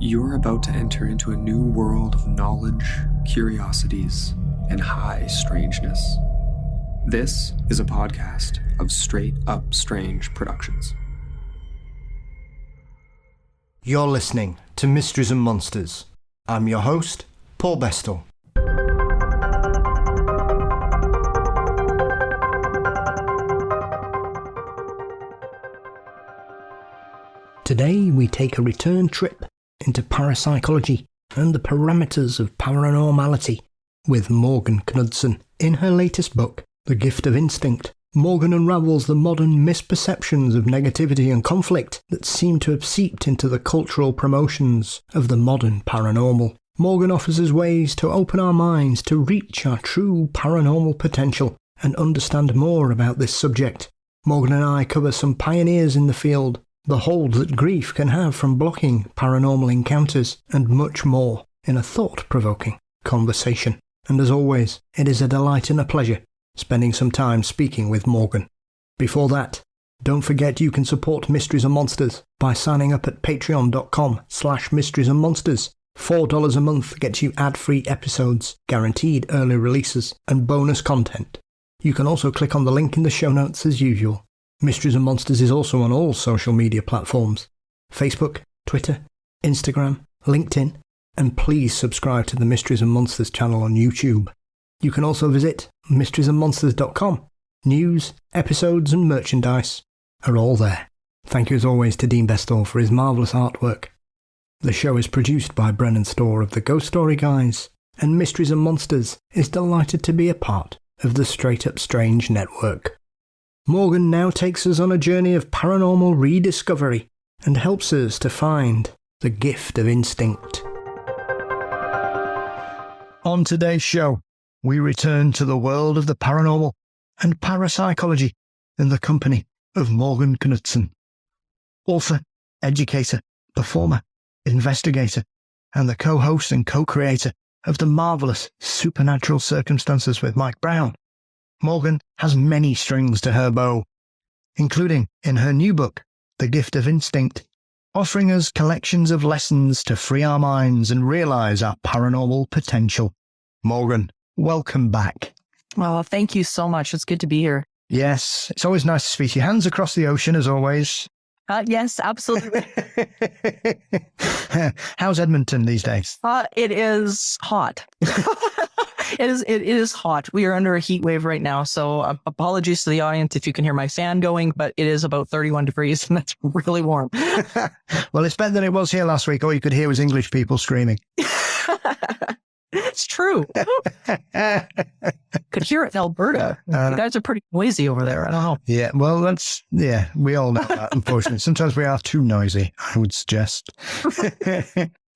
You're about to enter into a new world of knowledge, curiosities, and high strangeness. This is a podcast of Straight Up Strange Productions. You're listening to Mysteries and Monsters. I'm your host, Paul Bestel. Today we take a return trip into parapsychology and the parameters of paranormality with Morgan Knudsen. In her latest book, The Gift of Instinct, Morgan unravels the modern misperceptions of negativity and conflict that seem to have seeped into the cultural promotions of the modern paranormal. Morgan offers us ways to open our minds to reach our true paranormal potential and understand more about this subject. Morgan and I cover some pioneers in the field, the hold that grief can have from blocking paranormal encounters, and much more in a thought-provoking conversation. And as always, it is a delight and a pleasure spending some time speaking with Morgan. Before that, don't forget you can support Mysteries and Monsters by signing up at patreon.com/mysteriesandmonsters. $4 a month gets you ad-free episodes, guaranteed early releases, and bonus content. You can also click on the link in the show notes as usual. Mysteries and Monsters is also on all social media platforms: Facebook, Twitter, Instagram, LinkedIn, and please subscribe to the Mysteries and Monsters channel on YouTube. You can also visit mysteriesandmonsters.com. News, episodes and merchandise are all there. Thank you as always to Dean Bestel for his marvellous artwork. The show is produced by Brennan Storr of the Ghost Story Guys, and Mysteries and Monsters is delighted to be a part of the Straight Up Strange network. Morgan now takes us on a journey of paranormal rediscovery and helps us to find the gift of instinct. On today's show, we return to the world of the paranormal and parapsychology in the company of Morgan Knudsen, author, educator, performer, investigator, and the co-host and co-creator of the marvellous Supernatural Circumstances with Mike Brown. Morgan has many strings to her bow, including in her new book, The Gift of Instinct, offering us collections of lessons to free our minds and realise our paranormal potential. Morgan, welcome back. Well, thank you so much. It's good to be here. Yes, it's always nice to speak to you. Hands across the ocean, as always. Yes, absolutely. How's Edmonton these days? It is hot. It is hot. We are under a heat wave right now, so apologies to the audience if you can hear my fan going, but it is about 31 degrees, and that's really warm. Well, it's better than it was here last week. All you could hear was English people screaming. It's true. Could hear it in Alberta. You guys are pretty noisy over there. I don't know. Yeah, well, we all know that, unfortunately. Sometimes we are too noisy, I would suggest.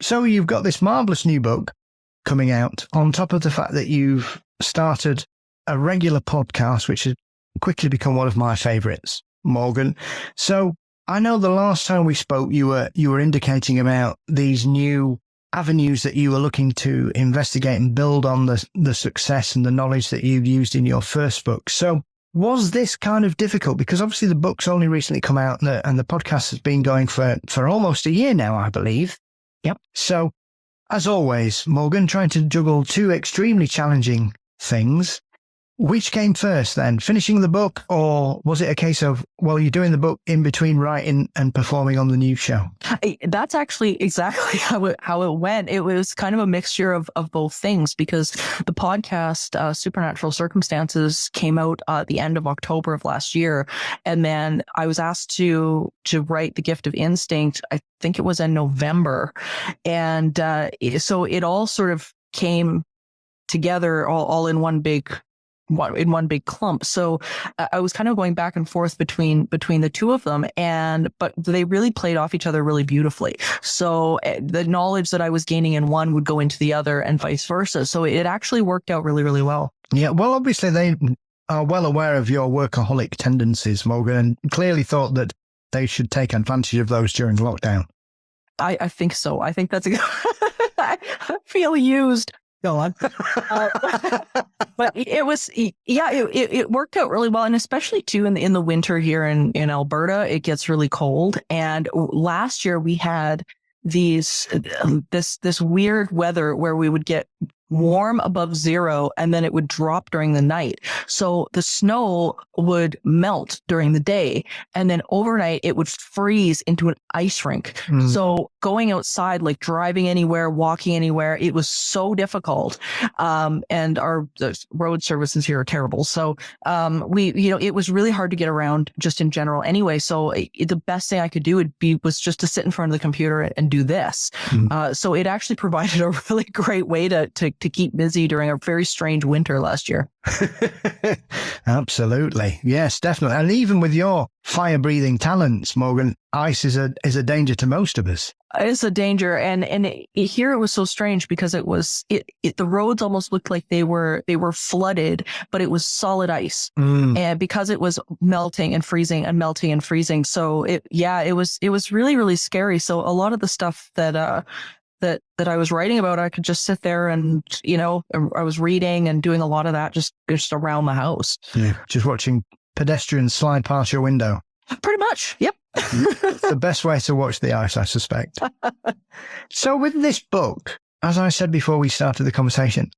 So you've got this marvellous new book coming out, on top of the fact that you've started a regular podcast, which has quickly become one of my favourites, Morgan. So I know the last time we spoke, you were indicating about these new avenues that you were looking to investigate and build on the success and the knowledge that you've used in your first book. So was this kind of difficult? Because obviously the book's only recently come out and the podcast has been going for almost a year now, I believe. Yep. So as always, Morgan, trying to juggle two extremely challenging things. Which came first then, finishing the book, or was it a case of, well, you're doing the book in between writing and performing on the new show? That's actually exactly how it went. It was kind of a mixture of both things, because the podcast, Supernatural Circumstances, came out at the end of October of last year. And then I was asked to write The Gift of Instinct. I think it was in November. And so it all sort of came together all in one big clump. So I was kind of going back and forth between the two of them, but they really played off each other really beautifully. So the knowledge that I was gaining in one would go into the other and vice versa. So it actually worked out really, really well. Yeah, well, obviously they are well aware of your workaholic tendencies, Morgan, and clearly thought that they should take advantage of those during lockdown. I think so. I think that's I feel used. Go on. But it was, it worked out really well. And especially too in the winter here in Alberta, it gets really cold. And last year we had this weird weather where we would get warm above zero and then it would drop during the night. So the snow would melt during the day and then overnight it would freeze into an ice rink. So going outside, like driving anywhere, walking anywhere, it was so difficult. And our road services here are terrible. So it was really hard to get around just in general anyway. So the best thing I could do was just to sit in front of the computer and do this. So it actually provided a really great way to keep busy during a very strange winter last year. Absolutely. Yes, definitely. And even with your fire-breathing talents, Morgan, ice is a danger to most of us. It's a danger. And here it was so strange because the roads almost looked like they were flooded, but it was solid ice. And because it was melting and freezing and melting and freezing. So it was really, really scary. So a lot of the stuff that I was writing about, I could just sit there and, I was reading and doing a lot of that just around the house. Yeah, just watching pedestrians slide past your window. Pretty much. Yep. The best way to watch the ice, I suspect. So with this book, as I said before we started the conversation,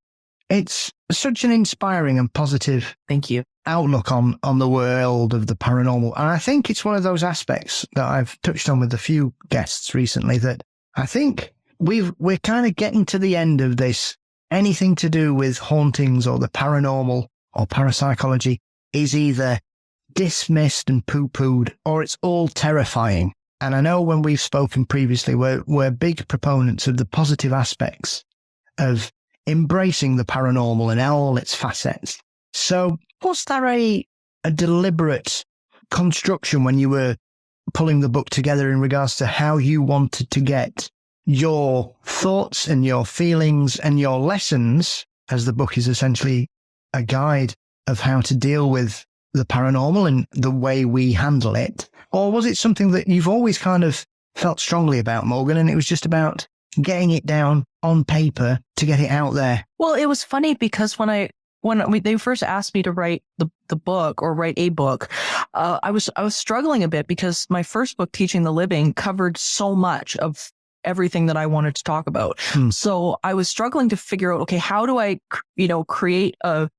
it's such an inspiring and positive Thank you. outlook on the world of the paranormal. And I think it's one of those aspects that I've touched on with a few guests recently that I think we're kind of getting to the end of this. Anything to do with hauntings or the paranormal or parapsychology is either dismissed and poo-pooed or it's all terrifying. And I know when we've spoken previously, we're big proponents of the positive aspects of embracing the paranormal in all its facets. So was there a deliberate construction when you were pulling the book together in regards to how you wanted to get your thoughts and your feelings and your lessons, as the book is essentially a guide of how to deal with the paranormal and the way we handle it? Or was it something that you've always kind of felt strongly about, Morgan, and it was just about getting it down on paper to get it out there? Well, it was funny because when they first asked me to write the book or write a book, I was struggling a bit because my first book, Teaching the Living, covered so much of everything that I wanted to talk about. So I was struggling to figure out, okay, how do I, create a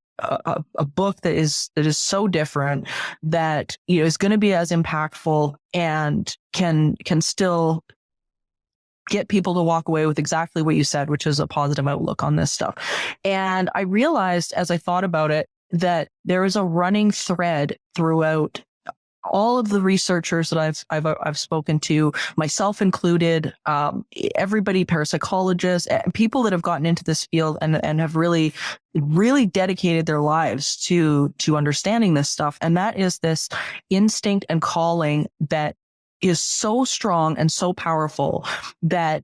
book that is so different that, is going to be as impactful and can still get people to walk away with exactly what you said, which is a positive outlook on this stuff. And I realized as I thought about it that there is a running thread throughout all of the researchers that I've spoken to, myself included, everybody, parapsychologists, and people that have gotten into this field and have really, really dedicated their lives to understanding this stuff. And that is this instinct and calling that is so strong and so powerful that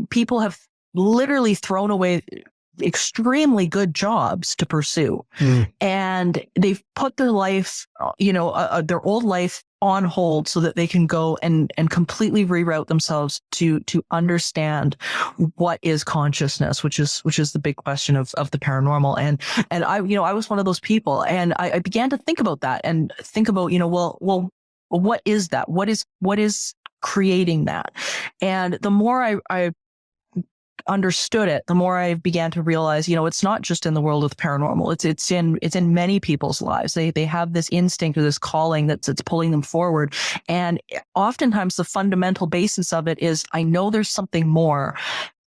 people have literally thrown away extremely good jobs to pursue. And they've put their life, their old life on hold so that they can go and completely reroute themselves to understand what is consciousness, which is the big question of the paranormal. And I was one of those people, and I began to think about that and think about, well, what is that? What is creating that? And the more I understood it, the more I began to realize, it's not just in the world of the paranormal. It's in many people's lives. They have this instinct or this calling that's pulling them forward. And oftentimes the fundamental basis of it is, I know there's something more.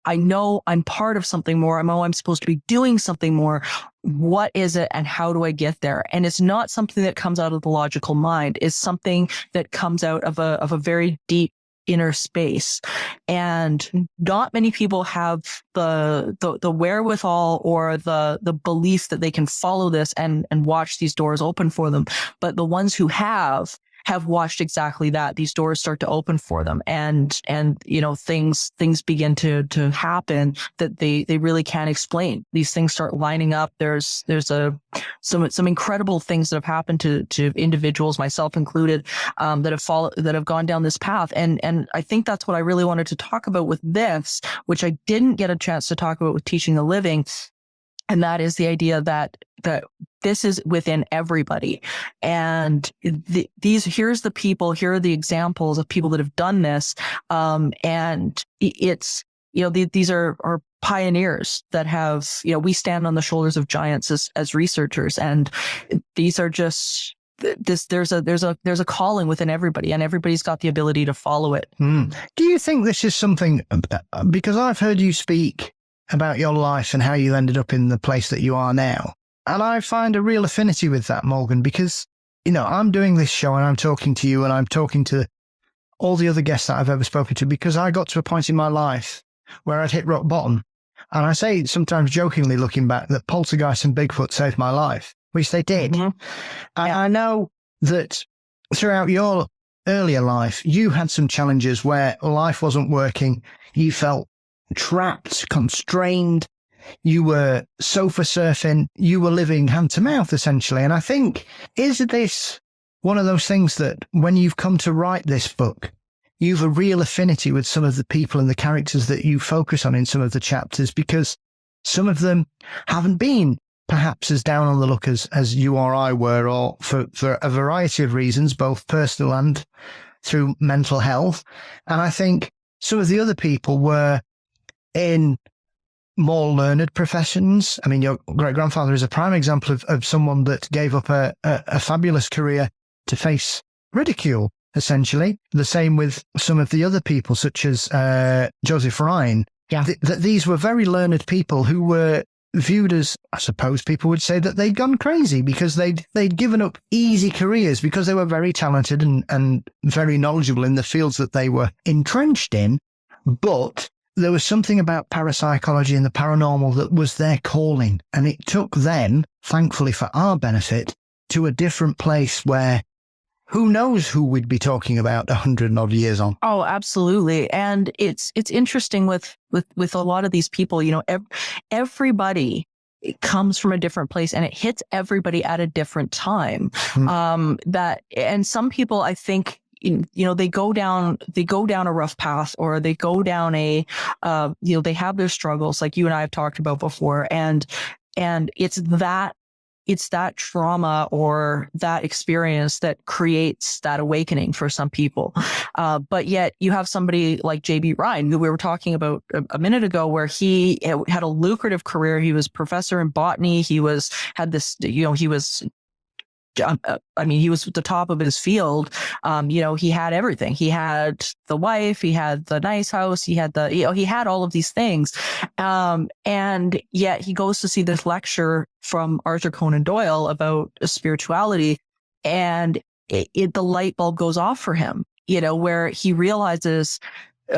I know I'm part of something more. I know I'm supposed to be doing something more. What is it and how do I get there? And it's not something that comes out of the logical mind. It's something that comes out of a very deep inner space. And not many people have the wherewithal or the belief that they can follow this and watch these doors open for them. But the ones who have watched exactly that. These doors start to open for them, and things begin to happen that they really can't explain. These things start lining up. There's some incredible things that have happened to individuals, myself included, that have gone down this path. And I think that's what I really wanted to talk about with this, which I didn't get a chance to talk about with Teaching the Living, And that is the idea that this is within everybody. And here's the people, here are the examples of people that have done this. And it's, these are pioneers that have, we stand on the shoulders of giants as researchers. And these are just there's a calling within everybody, and everybody's got the ability to follow it. Do you think this is something, because I've heard you speak about your life and how you ended up in the place that you are now, and I find a real affinity with that, Morgan, because I'm doing this show and I'm talking to you and I'm talking to all the other guests that I've ever spoken to, because I got to a point in my life where I'd hit rock bottom. And I say sometimes jokingly, looking back, that poltergeist and Bigfoot saved my life, which they did. And I know that throughout your earlier life, you had some challenges where life wasn't working. You felt trapped, constrained. You were sofa surfing. You were living hand to mouth, essentially. And I think, is this one of those things that when you've come to write this book, you've a real affinity with some of the people and the characters that you focus on in some of the chapters, because some of them haven't been perhaps as down on the luck as you or I were, or for a variety of reasons, both personal and through mental health. And I think some of the other people were in more learned professions. I mean, your great-grandfather is a prime example of someone that gave up a fabulous career to face ridicule, essentially. The same with some of the other people, such as Joseph Ryan. Yeah. That these were very learned people who were viewed as, I suppose people would say, that they'd gone crazy because they'd given up easy careers because they were very talented and very knowledgeable in the fields that they were entrenched in. But there was something about parapsychology and the paranormal that was their calling. And it took them, thankfully for our benefit, to a different place where who knows who we'd be talking about 100 odd years on. Oh, absolutely. And it's interesting with a lot of these people, everybody comes from a different place and it hits everybody at a different time. And some people, I think, they go down a rough path, or they go down they have their struggles, like you and I have talked about before. And it's that trauma or that experience that creates that awakening for some people. But yet you have somebody like J.B. Ryan, who we were talking about a minute ago, where he had a lucrative career. He was professor in botany. He was at the top of his field. He had everything. He had the wife, he had the nice house, he had he had all of these things. And yet he goes to see this lecture from Arthur Conan Doyle about spirituality, and the light bulb goes off for him, where he realizes,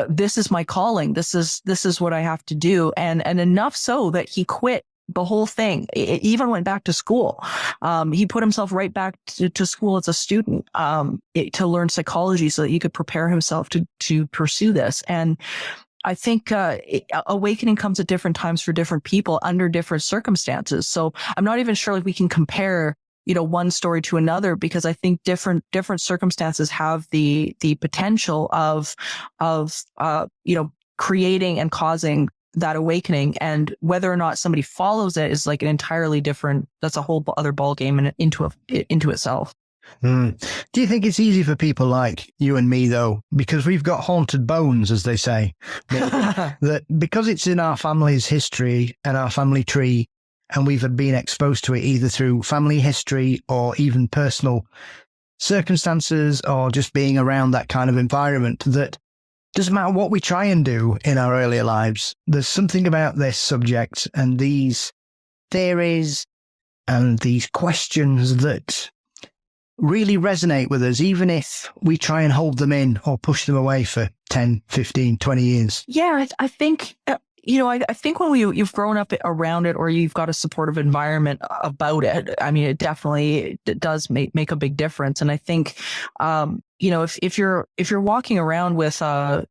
this is my calling. This is what I have to do. And enough so that he quit the whole thing. It even went back to school. He put himself right back to school as a student to learn psychology so that he could prepare himself to pursue this. And I think awakening comes at different times for different people under different circumstances. So I'm not even sure if we can compare one story to another, because I think different circumstances have the potential of creating and causing that awakening, and whether or not somebody follows it is like an entirely different, that's a whole other ball game and into itself. Do you think it's easy for people like you and me, though, because we've got haunted bones, as they say, that because it's in our family's history and our family tree, and we've been exposed to it either through family history or even personal circumstances or just being around that kind of environment, that doesn't matter what we try and do in our earlier lives, there's something about this subject and these theories and these questions that really resonate with us, even if we try and hold them in or push them away for 10, 15, 20 years. Yeah, I think, I think when you've grown up around it, or you've got a supportive environment about it, I mean, it definitely does make a big difference. And I think, if you're walking around with an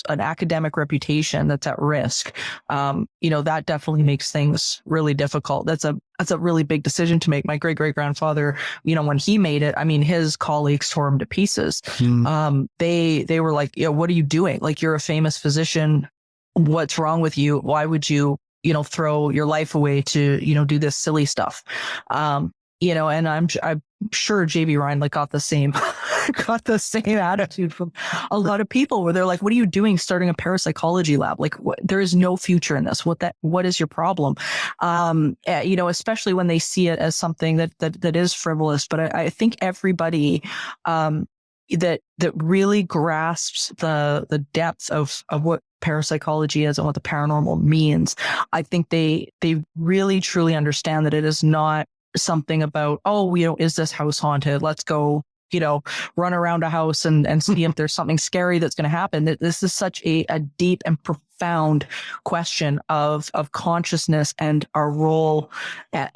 academic reputation that's at risk, that definitely makes things really difficult. That's a really big decision to make. My great-great-grandfather, when he made it, I mean, his colleagues tore him to pieces. They were like, what are you doing? Like, you're a famous physician. What's wrong with you? Why would you throw your life away to, do this silly stuff. And I'm sure JB Ryan got the same got the same attitude from a lot of people where they're like, what are you doing starting a parapsychology lab? There is no future in this. What is your problem? Especially when they see it as something that is frivolous. But I think everybody, that really grasps the depth of what parapsychology is and what the paranormal means, I think they really truly understand that it is not something about, is this house haunted? Let's go, run around a house and see if there's something scary that's going to happen. This is such a deep and profound question of consciousness and our role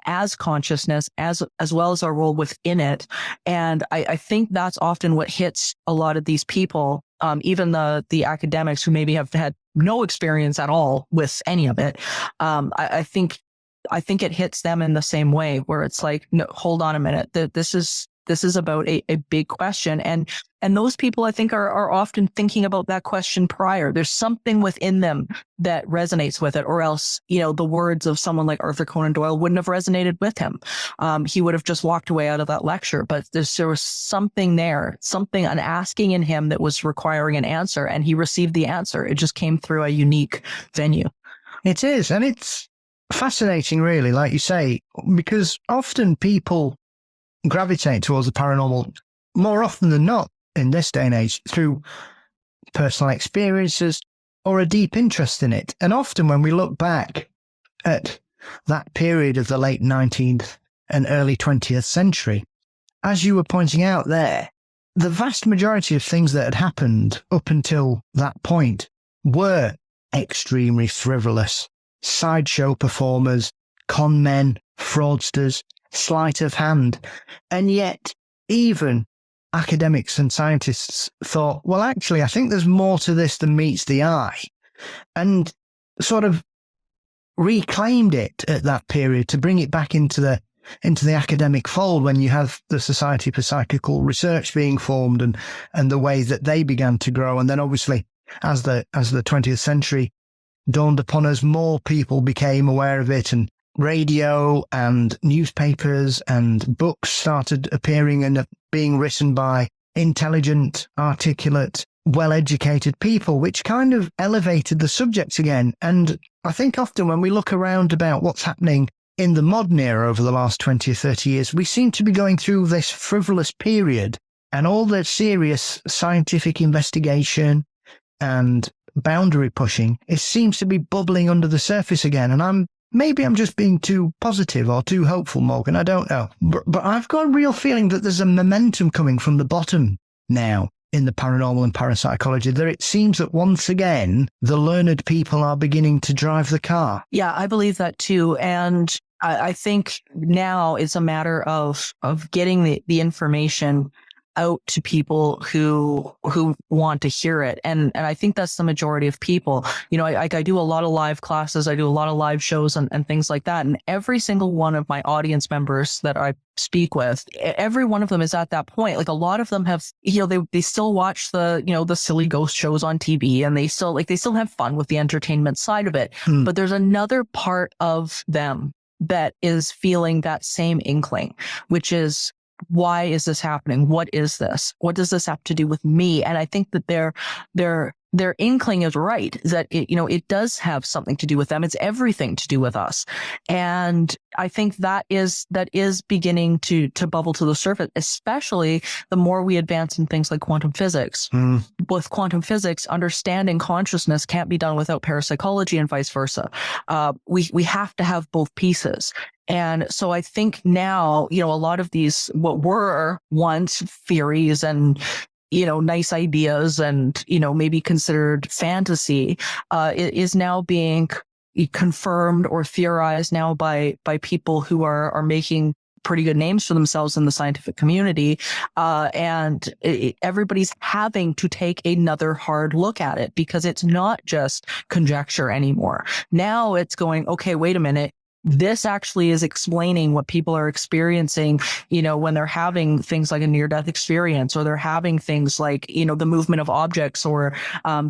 as consciousness, as well as our role within it. And I think that's often what hits a lot of these people, even the academics who maybe have had no experience at all with any of it. I think it hits them in the same way, where it's like, no, hold on a minute. This is about a big question. And those people, I think, are often thinking about that question prior. There's something within them that resonates with it, or else, the words of someone like Arthur Conan Doyle wouldn't have resonated with him. He would have just walked away out of that lecture. But there was something there, an asking in him that was requiring an answer, and he received the answer. It just came through a unique venue. It is. And it's fascinating, really, like you say, because often people gravitate towards the paranormal more often than not in this day and age through personal experiences or a deep interest in it. And often when we look back at that period of the late 19th and early 20th century, as you were pointing out there, the vast majority of things that had happened up until that point were extremely frivolous. Sideshow performers, con men, fraudsters, sleight of hand. And yet, even academics and scientists thought, well, actually, I think there's more to this than meets the eye, and sort of reclaimed it at that period to bring it back into the academic fold when you have the Society for Psychical Research being formed and the way that they began to grow. And then obviously, as the 20th century dawned upon us, more people became aware of it, and radio and newspapers and books started appearing and being written by intelligent, articulate, well-educated people, which kind of elevated the subject again. And I think often when we look around about what's happening in the modern era over the last 20 or 30 years, we seem to be going through this frivolous period, and all the serious scientific investigation and boundary pushing, it seems to be bubbling under the surface again. And maybe I'm just being too positive or too hopeful, Morgan. I don't know. But I've got a real feeling that there's a momentum coming from the bottom now in the paranormal and parapsychology, that it seems that once again, the learned people are beginning to drive the car. Yeah, I believe that too. And I think now it's a matter of getting the information out to people who want to hear it. And I think that's the majority of people. I do a lot of live classes. I do a lot of live shows and things like that. And every single one of my audience members that I speak with, every one of them is at that point. Like, a lot of them have, they still watch the silly ghost shows on TV, and they still have fun with the entertainment side of it. But there's another part of them that is feeling that same inkling, which is, why is this happening? What is this? What does this have to do with me? And I think that their inkling is right, that it does have something to do with them. It's everything to do with us. And I think that is beginning to bubble to the surface, especially the more we advance in things like quantum physics. With quantum physics, understanding consciousness can't be done without parapsychology, and vice versa. We have to have both pieces. And so I think now, a lot of these, what were once theories and, nice ideas and, maybe considered fantasy, is now being confirmed or theorized now by people who are making pretty good names for themselves in the scientific community. And everybody's having to take another hard look at it, because it's not just conjecture anymore. Now it's going, okay, wait a minute. This actually is explaining what people are experiencing, when they're having things like a near-death experience, or they're having things like, the movement of objects, or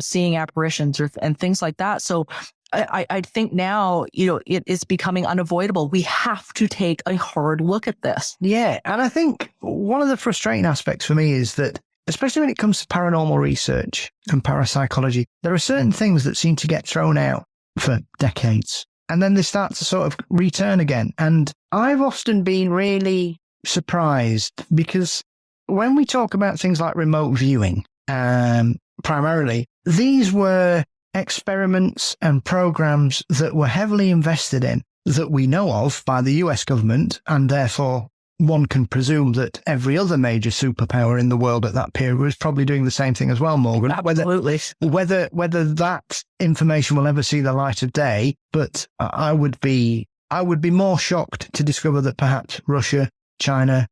seeing apparitions, and things like that. So I think now, it is becoming unavoidable. We have to take a hard look at this. Yeah. And I think one of the frustrating aspects for me is that, especially when it comes to paranormal research and parapsychology, there are certain things that seem to get thrown out for decades, and then they start to sort of return again. And I've often been really surprised because when we talk about things like remote viewing, primarily, these were experiments and programs that were heavily invested in, that we know of by the US government, and therefore one can presume that every other major superpower in the world at that period was probably doing the same thing as well, Morgan. Absolutely. Whether that information will ever see the light of day, but I would be more shocked to discover that perhaps Russia, China,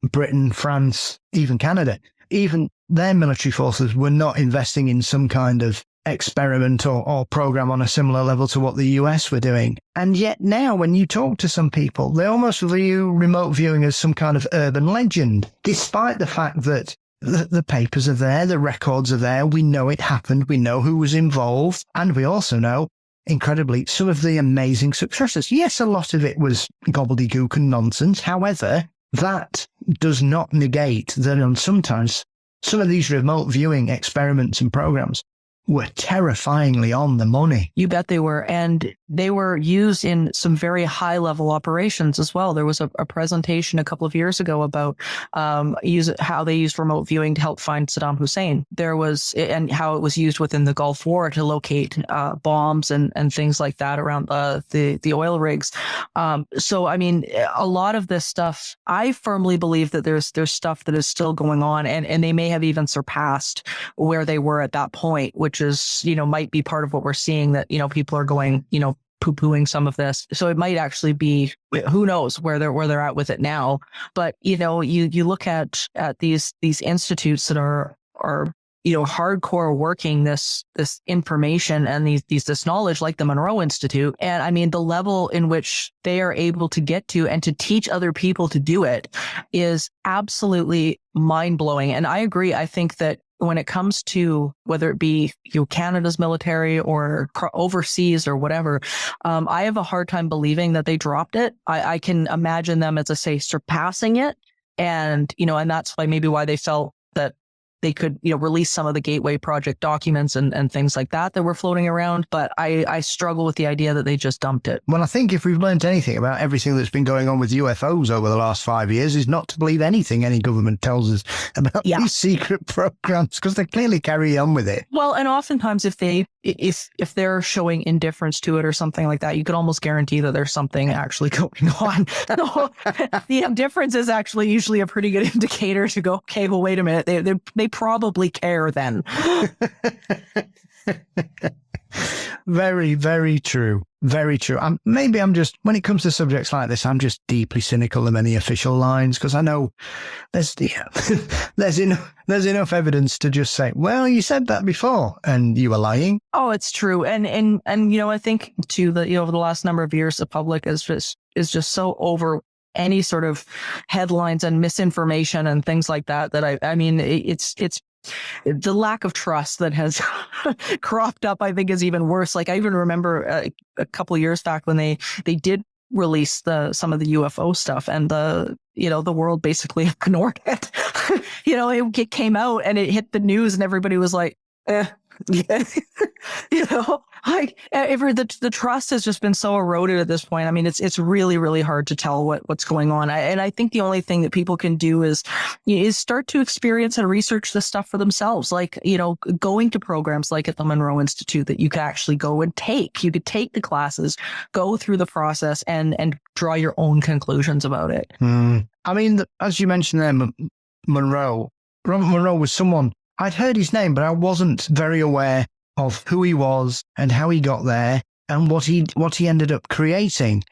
Britain, France, even Canada, even their military forces were not investing in some kind of experiment or program on a similar level to what the US were doing. And yet now, when you talk to some people, they almost view remote viewing as some kind of urban legend, despite the fact that the papers are there, the records are there, we know it happened, we know who was involved, and we also know, incredibly, some of the amazing successes. Yes, a lot of it was gobbledygook and nonsense. However, that does not negate that sometimes some of these remote viewing experiments and programs were terrifyingly on the money. You bet they were. And they were used in some very high level operations as well. There was a presentation a couple of years ago about how they used remote viewing to help find Saddam Hussein. And how it was used within the Gulf War to locate bombs and things like that around the oil rigs. So, I mean, a lot of this stuff, I firmly believe that there's stuff that is still going on, and they may have even surpassed where they were at that point, which is, might be part of what we're seeing, that, people are going, poo-pooing some of this. So it might actually be, who knows where they're at with it now. But, you look at these institutes that are hardcore working this information and this knowledge, like the Monroe Institute. And I mean, the level in which they are able to get to and to teach other people to do it is absolutely mind-blowing. And I agree. I think that when it comes to whether it be Canada's military or overseas or whatever, I have a hard time believing that they dropped it. I can imagine them, as I say, surpassing it. And, and that's why they felt that they could, release some of the Gateway Project documents and things like that were floating around. But I struggle with the idea that they just dumped it. Well, I think if we've learned anything about everything that's been going on with UFOs over the last 5 years, is not to believe anything any government tells us about these secret programs, because they clearly carry on with it. Well, and oftentimes if they're showing indifference to it or something like that, you could almost guarantee that there's something actually going on. The indifference is actually usually a pretty good indicator to go, okay, well, wait a minute. They probably care then. Very, very true. Very true. Maybe I'm just, when it comes to subjects like this, I'm just deeply cynical of any official lines, because I know there's enough evidence to just say, well, you said that before and you were lying. Oh, it's true. And I think too that, over the last number of years, the public is just so over any sort of headlines and misinformation and things like that, I mean, it's the lack of trust that has cropped up, I think, is even worse. Like, I even remember a couple of years back when they did release some of the UFO stuff, and the world basically ignored it. It came out and it hit the news and everybody was like, yeah. The trust has just been so eroded at this point. I mean, it's really, really hard to tell what's going on. And I think the only thing that people can do is start to experience and research this stuff for themselves. Like, going to programs like at the Monroe Institute that you could actually go and take. You could take the classes, go through the process, and draw your own conclusions about it. I mean, as you mentioned there, Monroe was someone, I'd heard his name, but I wasn't very aware of who he was and how he got there and what he ended up creating.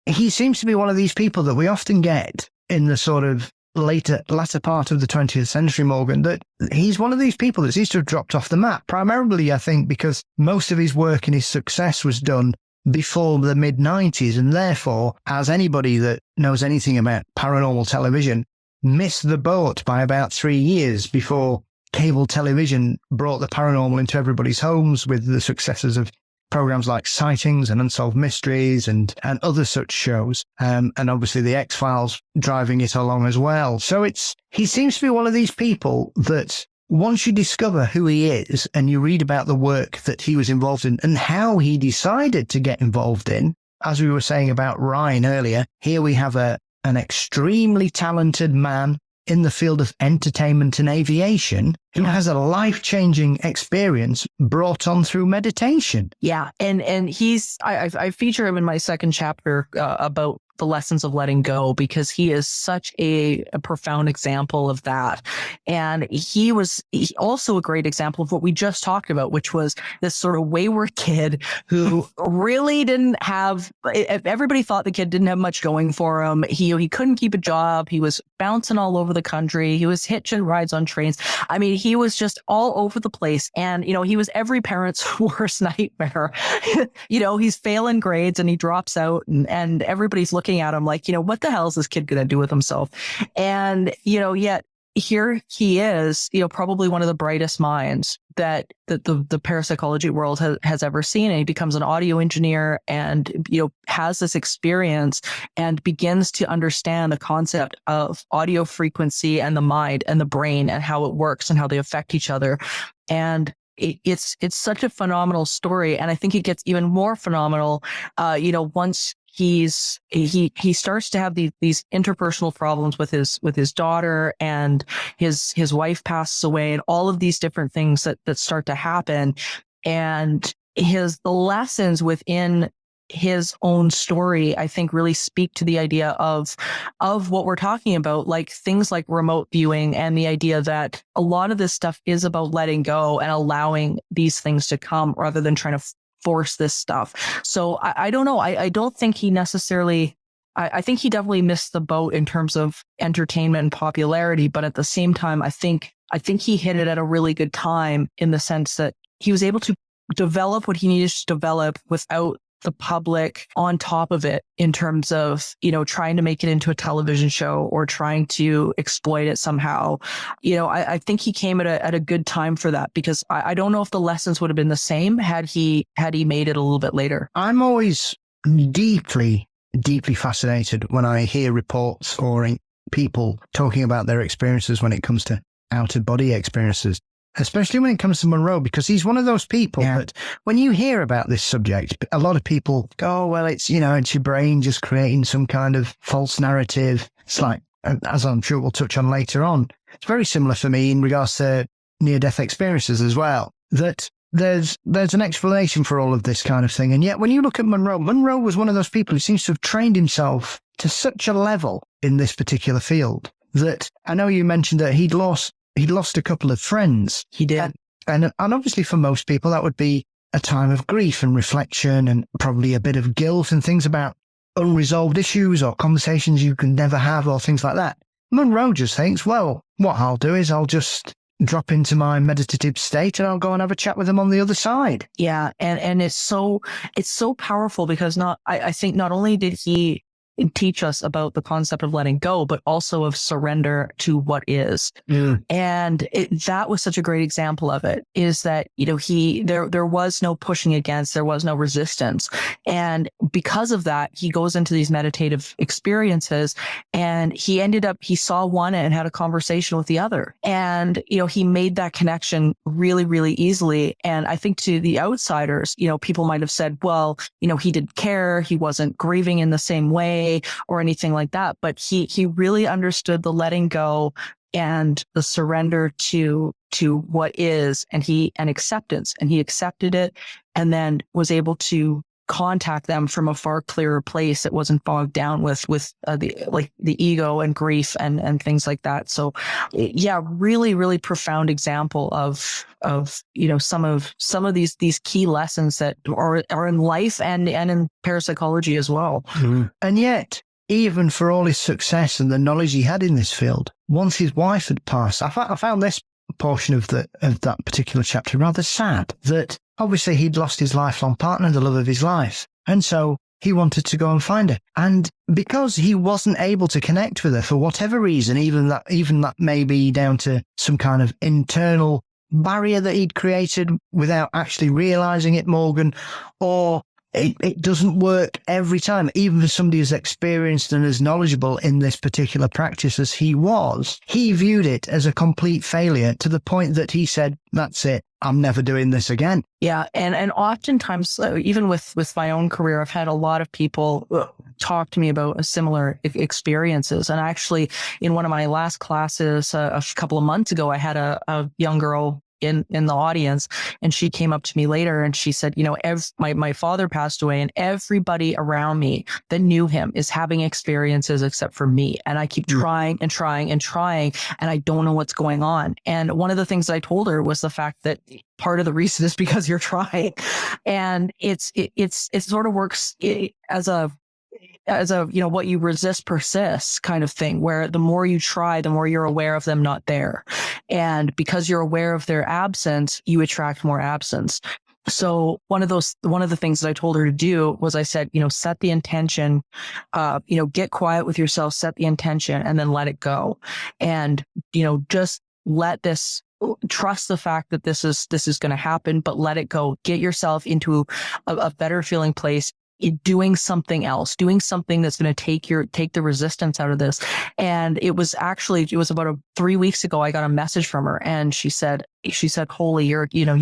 He seems to be one of these people that we often get in the sort of latter part of the 20th century, Morgan, that he's one of these people that seems to have dropped off the map, primarily, I think, because most of his work and his success was done before the mid-90s, and therefore, as anybody that knows anything about paranormal television, missed the boat by about 3 years before cable television brought the paranormal into everybody's homes with the successes of programs like Sightings and Unsolved Mysteries and other such shows. And obviously the X-Files driving it along as well. So he seems to be one of these people that once you discover who he is and you read about the work that he was involved in and how he decided to get involved in, as we were saying about Ryan earlier, here we have an extremely talented man in the field of entertainment and aviation who has a life-changing experience brought on through meditation. Yeah. And I feature him in my second chapter about the lessons of letting go, because he is such a profound example of that. And he's also a great example of what we just talked about, which was this sort of wayward kid who really didn't have, everybody thought the kid didn't have much going for him. He couldn't keep a job. He was bouncing all over the country. He was hitching rides on trains. I mean, he was just all over the place. And, he was every parent's worst nightmare. He's failing grades and he drops out and everybody's looking at him like, what the hell is this kid going to do with himself? And, yet here he is, probably one of the brightest minds that the parapsychology world has ever seen. And he becomes an audio engineer and, has this experience and begins to understand the concept of audio frequency and the mind and the brain and how it works and how they affect each other. And it's such a phenomenal story. And I think it gets even more phenomenal, once he starts to have these interpersonal problems with his daughter, and his wife passes away, and all of these different things that start to happen. And the lessons within his own story, I think, really speak to the idea of what we're talking about, like things like remote viewing, and the idea that a lot of this stuff is about letting go and allowing these things to come rather than trying to force this stuff. So I don't know. I don't think he necessarily, I think he definitely missed the boat in terms of entertainment and popularity. But at the same time, I think he hit it at a really good time, in the sense that he was able to develop what he needed to develop without the public on top of it, in terms of, trying to make it into a television show or trying to exploit it somehow. I think he came at a good time for that, because I don't know if the lessons would have been the same had he made it a little bit later. I'm always deeply, deeply fascinated when I hear reports or people talking about their experiences when it comes to out-of-body experiences, especially when it comes to Monroe, because he's one of those people that when you hear about this subject, a lot of people go, well, it's your brain just creating some kind of false narrative. It's like, as I'm sure we'll touch on later on, it's very similar for me in regards to near-death experiences as well, that there's an explanation for all of this kind of thing. And yet when you look at Monroe was one of those people who seems to have trained himself to such a level in this particular field that, I know you mentioned that he'd lost a couple of friends. He did. And obviously for most people, that would be a time of grief and reflection and probably a bit of guilt and things about unresolved issues or conversations you can never have or things like that. Monroe just thinks, well, what I'll do is I'll just drop into my meditative state and I'll go and have a chat with them on the other side. Yeah. And it's so powerful, because I think not only did he teach us about the concept of letting go, but also of surrender to what is. And that was such a great example of it, is that, there was no pushing against, there was no resistance. And because of that, he goes into these meditative experiences, and he saw one and had a conversation with the other. And, he made that connection really, really easily. And I think to the outsiders, people might have said, well, he didn't care, he wasn't grieving in the same way or anything like that. But he really understood the letting go and the surrender to what is, and acceptance, and he accepted it, and then was able to contact them from a far clearer place. It wasn't bogged down with the ego and grief and things like that. So yeah, really, really profound example of some of these key lessons that are in life and in parapsychology as well. And yet, even for all his success and the knowledge he had in this field, once his wife had passed, I found this portion of that particular chapter rather sad, that obviously he'd lost his lifelong partner, the love of his life. And so he wanted to go and find her. And because he wasn't able to connect with her for whatever reason, even that may be down to some kind of internal barrier that he'd created without actually realizing it, Morgan, or it doesn't work every time. Even for somebody as experienced and as knowledgeable in this particular practice as he was, he viewed it as a complete failure to the point that he said, that's it, I'm never doing this again. Yeah. And oftentimes, even with my own career, I've had a lot of people talk to me about similar experiences. And actually, in one of my last classes a couple of months ago, I had a young girl in the audience, and she came up to me later and she said, my father passed away, and everybody around me that knew him is having experiences except for me. And I keep trying and trying and trying, and I don't know what's going on. And one of the things that I told her was the fact that part of the reason is because you're trying. And it sort of works as a what you resist persists kind of thing, where the more you try, the more you're aware of them not there. And because you're aware of their absence, you attract more absence. So one of the things that I told her to do was, I said, set the intention, get quiet with yourself, set the intention, and then let it go. And, just let this, trust the fact that this is going to happen, but let it go. Get yourself into a better feeling place, doing something else, doing something that's going to take the resistance out of this. And it was about 3 weeks ago, I got a message from her, and she said, Holy, you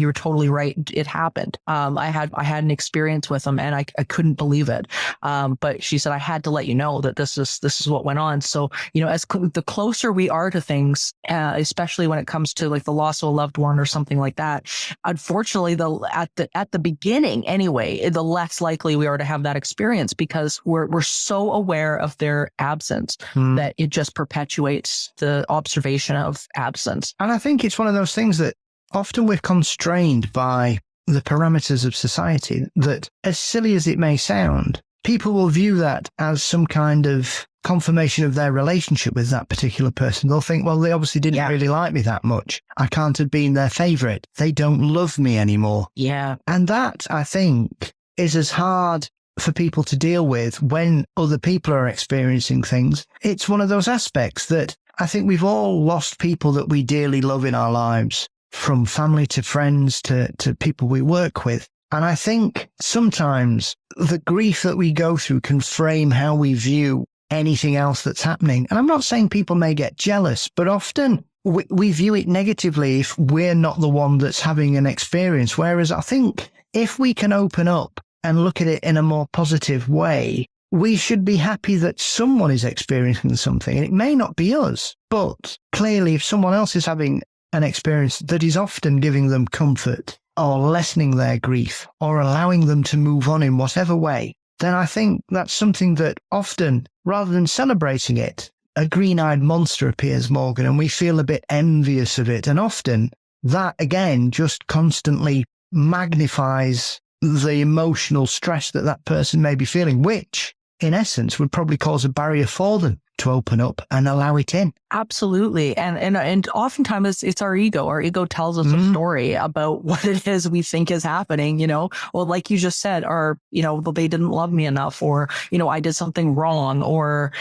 were totally right. It happened. I had an experience with them, and I couldn't believe it. But she said, I had to let you know that this is what went on. So, as the closer we are to things, especially when it comes to like the loss of a loved one or something like that, unfortunately, at the beginning anyway, the less likely we are to have that experience, because we're so aware of their absence that it just perpetuates the observation of absence. And I think it's one of those things that often we're constrained by the parameters of society, that, as silly as it may sound, people will view that as some kind of confirmation of their relationship with that particular person. They'll think, well, they obviously didn't really like me that much. I can't have been their favorite. They don't love me anymore. Yeah. And that, I think, is as hard for people to deal with when other people are experiencing things. It's one of those aspects that I think we've all lost people that we dearly love in our lives, from family to friends to people we work with. And I think sometimes the grief that we go through can frame how we view anything else that's happening. And I'm not saying people may get jealous, but often we view it negatively if we're not the one that's having an experience. Whereas I think if we can open up and look at it in a more positive way, we should be happy that someone is experiencing something. And it may not be us, but clearly if someone else is having an experience that is often giving them comfort or lessening their grief or allowing them to move on in whatever way, then I think that's something that often, rather than celebrating it, a green-eyed monster appears, Morgan, and we feel a bit envious of it. And often that, again, just constantly magnifies the emotional stress that person may be feeling, which in essence would probably cause a barrier for them to open up and allow it in. Absolutely. And oftentimes it's our ego. Our ego tells us a story about what it is we think is happening, well, like you just said, or, well, they didn't love me enough, or, I did something wrong, or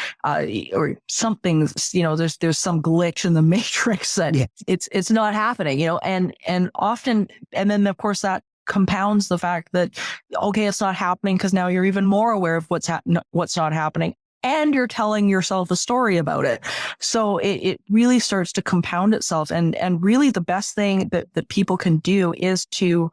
something, there's some glitch in the matrix that it's not happening, and often, and then of course that compounds the fact that, okay, it's not happening because now you're even more aware of what's not happening, and you're telling yourself a story about it. So it really starts to compound itself. And really the best thing that people can do is to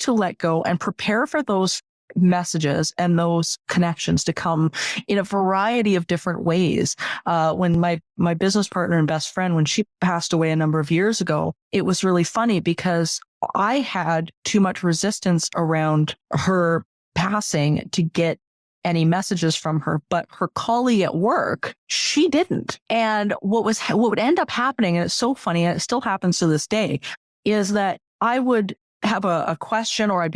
let go and prepare for those messages and those connections to come in a variety of different ways. When my business partner and best friend, when she passed away a number of years ago, it was really funny because I had too much resistance around her passing to get any messages from her, but her colleague at work, she didn't. And what would end up happening, and it's so funny, and it still happens to this day, is that I would have a question, or I'd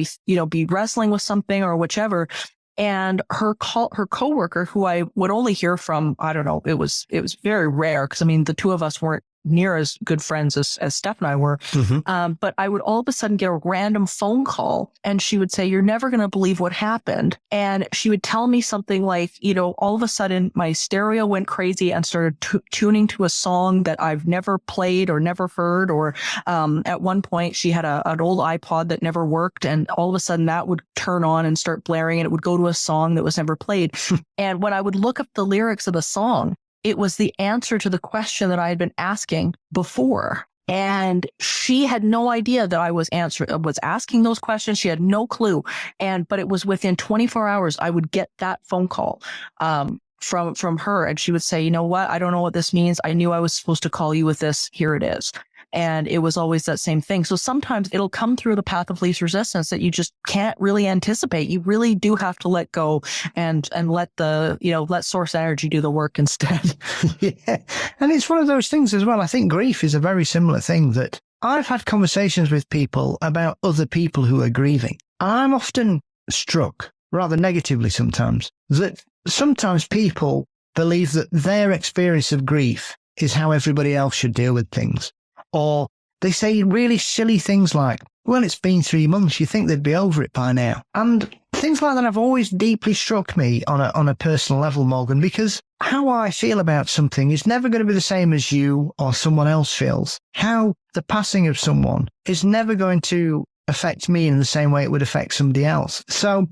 be wrestling with something or whichever, and her coworker, who I would only hear from, I don't know, it was very rare, because the two of us weren't near as good friends as Steph and I were. But I would all of a sudden get a random phone call and she would say, "You're never going to believe what happened." And she would tell me something like, all of a sudden my stereo went crazy and started tuning to a song that I've never played or never heard. Or at one point she had an old iPod that never worked, and all of a sudden that would turn on and start blaring and it would go to a song that was never played. And when I would look up the lyrics of the song, it was the answer to the question that I had been asking before. And she had no idea that I was asking those questions. She had no clue. But it was within 24 hours, I would get that phone call from her. And she would say, "You know what? I don't know what this means. I knew I was supposed to call you with this. Here it is." And it was always that same thing. So sometimes it'll come through the path of least resistance that you just can't really anticipate. You really do have to let go and let let source energy do the work instead. Yeah. And it's one of those things as well. I think grief is a very similar thing, that I've had conversations with people about other people who are grieving. I'm often struck, rather negatively sometimes, that sometimes people believe that their experience of grief is how everybody else should deal with things. Or they say really silly things like, "Well, it's been 3 months. You think they'd be over it by now." And things like that have always deeply struck me on a personal level, Morgan, because how I feel about something is never going to be the same as you or someone else feels. How the passing of someone is never going to affect me in the same way it would affect somebody else. So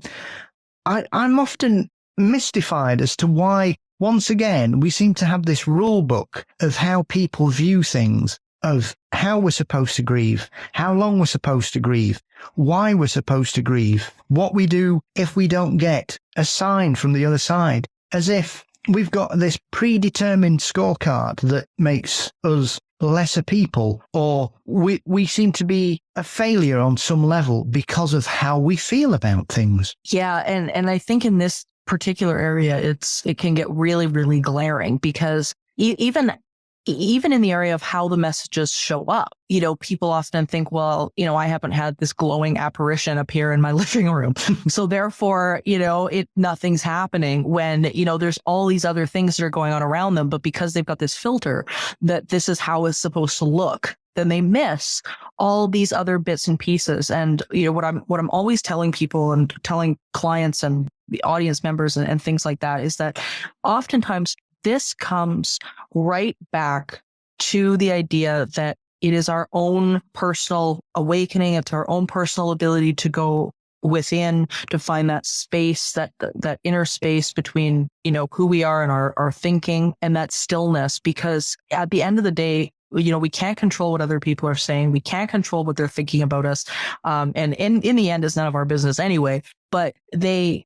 I'm often mystified as to why, once again, we seem to have this rule book of how people view things, of how we're supposed to grieve, how long we're supposed to grieve, why we're supposed to grieve, what we do if we don't get a sign from the other side, as if we've got this predetermined scorecard that makes us lesser people, or we seem to be a failure on some level because of how we feel about things. Yeah. And I think in this particular area, it can get really, really glaring, because even in the area of how the messages show up, people often think, well, I haven't had this glowing apparition appear in my living room. So therefore, nothing's happening, when, there's all these other things that are going on around them. But because they've got this filter that this is how it's supposed to look, then they miss all these other bits and pieces. And, what I'm always telling people and telling clients and the audience members and things like that is that oftentimes this comes right back to the idea that it is our own personal awakening. It's our own personal ability to go within, to find that space, that inner space between, who we are and our thinking, and that stillness. Because at the end of the day, we can't control what other people are saying. We can't control what they're thinking about us. And in the end, it's none of our business anyway. But the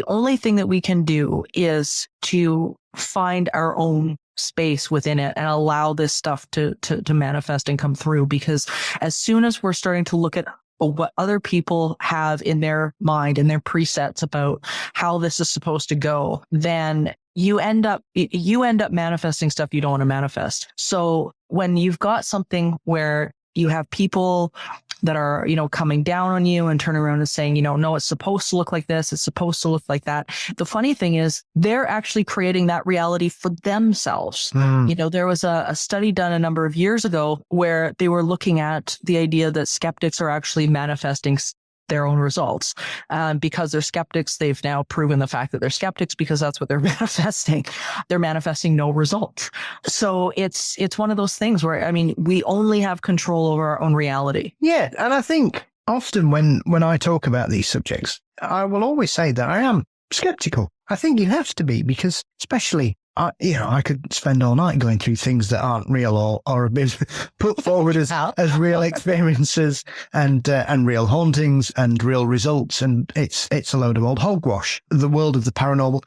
only thing that we can do is to find our own space within it and allow this stuff to manifest and come through. Because as soon as we're starting to look at what other people have in their mind and their presets about how this is supposed to go, then you end up manifesting stuff you don't want to manifest. So when you've got something where you have people that are, coming down on you and turning around and saying, no, it's supposed to look like this, it's supposed to look like that. The funny thing is they're actually creating that reality for themselves. There was a study done a number of years ago where they were looking at the idea that skeptics are actually manifesting their own results. Because they're skeptics, they've now proven the fact that they're skeptics, because that's what they're manifesting. They're manifesting no results. So it's one of those things where, we only have control over our own reality. Yeah. And I think often when I talk about these subjects, I will always say that I am skeptical. I think you have to be, because especially, I could spend all night going through things that aren't real or have been put forward as real experiences and real hauntings and real results. And it's a load of old hogwash. The world of the paranormal,